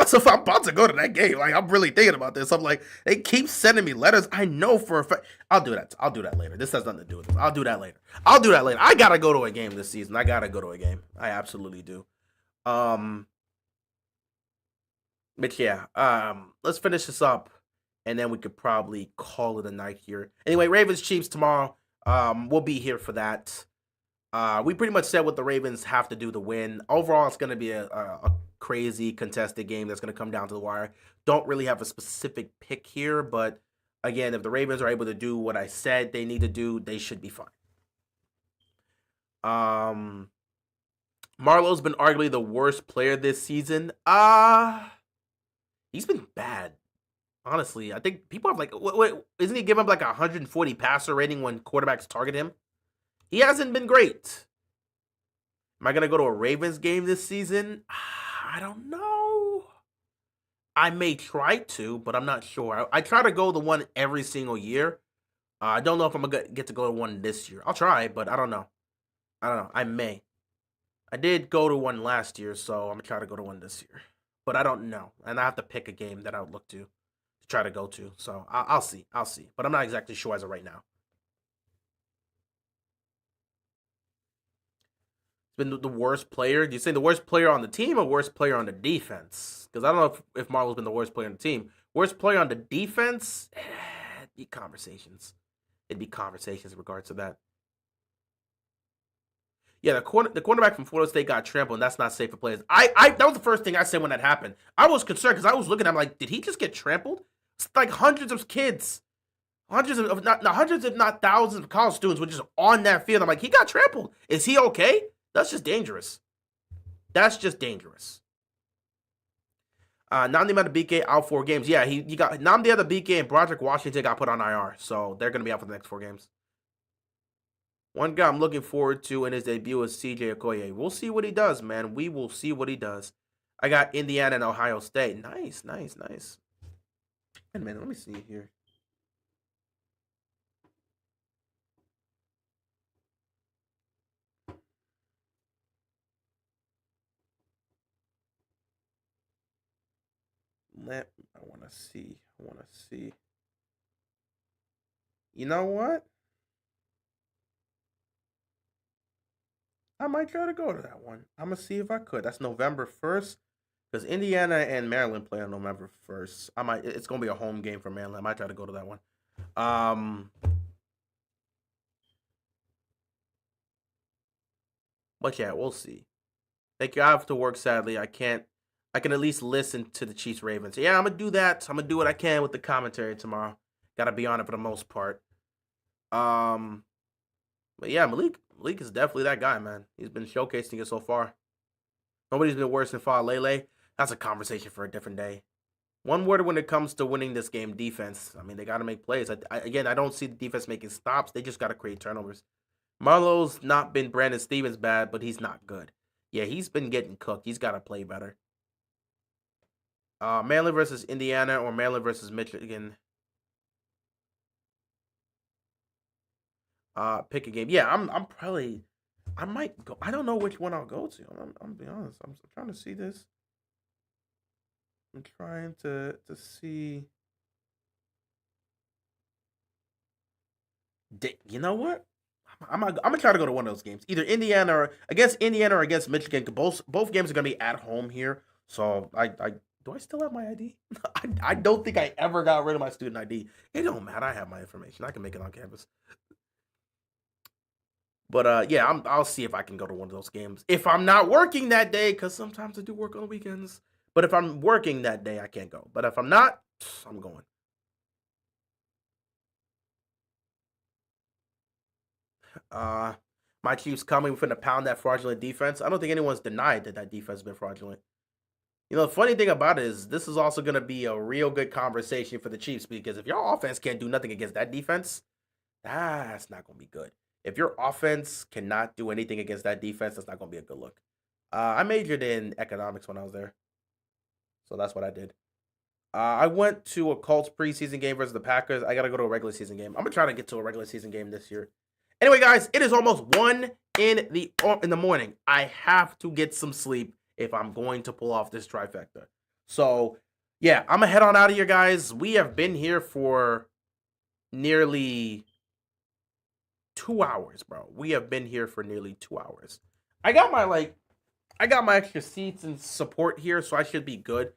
So if I'm about to go to that game, like I'm really thinking about this. I'm like, they keep sending me letters. I know for a fact. I'll do that later. This has nothing to do with this. I'll do that later. I gotta go to a game this season. I gotta go to a game. I absolutely do. But yeah. Let's finish this up, and then we could probably call it a night here. Anyway, Ravens Chiefs tomorrow. We'll be here for that. We pretty much said what the Ravens have to do to win. Overall, it's gonna be a crazy contested game that's going to come down to the wire. Don't really have a specific pick here, but again, if the Ravens are able to do what I said they need to do, they should be fine. Marlowe's been arguably the worst player this season. He's been bad. Honestly, I think people have like, isn't he giving up like 140 passer rating when quarterbacks target him? He hasn't been great. Am I going to go to a Ravens game this season? I don't know. I may try to, but I'm not sure. I try to go to one every single year. I don't know if I'm going to get to go to one this year. I'll try, but I don't know. I may. I did go to one last year, so I'm going to try to go to one this year. But I don't know. And I have to pick a game that I would look to try to go to. So I'll see. But I'm not exactly sure as of right now. Been the worst player? Do you say the worst player on the team or worst player on the defense? Because I don't know if Marlowe's been the worst player on the team. Worst player on the defense? It'd be conversations. In regards to that. Yeah, the cornerback from Florida State got trampled, and that's not safe for players. That was the first thing I said when that happened. I was concerned because I was looking at him like, did he just get trampled? It's like hundreds of kids. Hundreds if not thousands of college students were just on that field. I'm like, he got trampled. Is he okay? That's just dangerous. Nnamdi Madubuike out 4 games. Yeah, he got Nnamdi Madubuike and Broderick Washington got put on IR, so they're going to be out for the next 4 games. One guy I'm looking forward to in his debut is CJ Okoye. We'll see what he does, man. We will see what he does. I got Indiana and Ohio State. Nice. And man, let me see here. I want to see. You know what? I might try to go to that one. I'm going to see if I could. That's November 1st. Because Indiana and Maryland play on November 1st. It's going to be a home game for Maryland. I might try to go to that one. But yeah, we'll see. Thank you. I have to work, sadly. I can't. I can at least listen to the Chiefs Ravens. Yeah, I'm gonna do that. I'm gonna do what I can with the commentary tomorrow. Gotta be on it for the most part. Um, but yeah, Malik is definitely that guy, man. He's been showcasing it so far. Nobody's been worse than Fa Lele. That's a conversation for a different day. One word when it comes to winning this game: defense. I mean, they got to make plays. Again, I don't see the defense making stops. They just got to create turnovers. Marlowe's not been Brandon Stevens bad, but he's not good. Yeah, he's been getting cooked. He's got to play better. Maryland versus Indiana or Maryland versus Michigan. Pick a game. Yeah, I'm probably. I might go. I don't know which one I'll go to. I'm be honest. I'm trying to see this. I'm trying to see. You know what? I'm gonna try to go to one of those games, either Indiana or against Michigan. Both games are gonna be at home here, so I do I still have my ID? I don't think I ever got rid of my student ID. It don't matter. I have my information. I can make it on campus. But yeah, I'll see if I can go to one of those games if I'm not working that day, because sometimes I do work on the weekends. But if I'm working that day, I can't go. But if I'm not, I'm going. My Chiefs coming within a pound that fraudulent defense. I don't think anyone's denied that defense has been fraudulent. You know, the funny thing about it is this is also going to be a real good conversation for the Chiefs, because if your offense can't do nothing against that defense, that's not going to be good. If your offense cannot do anything against that defense, that's not going to be a good look. I majored in economics when I was there, so that's what I did. I went to a Colts preseason game versus the Packers. I got to go to a regular season game. I'm going to try to get to a regular season game this year. Anyway, guys, it is almost 1 in the morning. I have to get some sleep if I'm going to pull off this trifecta. So, yeah, I'm going to head on out of here, guys. We have been here for nearly 2 hours, bro. We have been here for nearly 2 hours. I got my extra seats and support here, so I should be good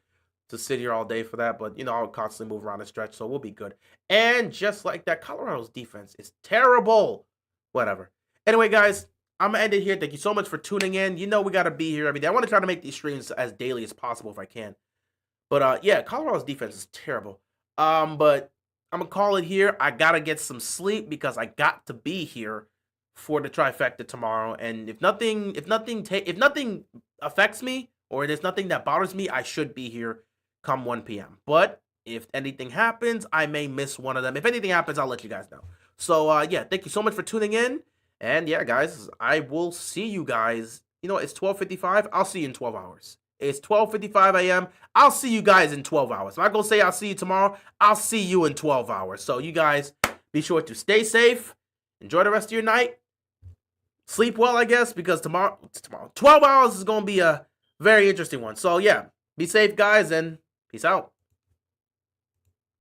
to sit here all day for that. But, you know, I'll constantly move around the stretch, so we'll be good. And just like that, Colorado's defense is terrible. Whatever. Anyway, guys, I'm going to end it here. Thank you so much for tuning in. You know we got to be here every day. I want to try to make these streams as daily as possible if I can. But, yeah, Colorado's defense is terrible. But I'm going to call it here. I got to get some sleep because I got to be here for the trifecta tomorrow. And if nothing affects me or there's nothing that bothers me, I should be here come 1 p.m. But if anything happens, I may miss one of them. If anything happens, I'll let you guys know. So, yeah, thank you so much for tuning in. And, yeah, guys, I will see you guys. You know, it's 12:55. I'll see you in 12 hours. It's 12:55 a.m. I'll see you guys in 12 hours. I'm not going to say I'll see you tomorrow. I'll see you in 12 hours. So, you guys, be sure to stay safe. Enjoy the rest of your night. Sleep well, I guess, because tomorrow 12 hours is going to be a very interesting one. So, yeah, be safe, guys, and peace out.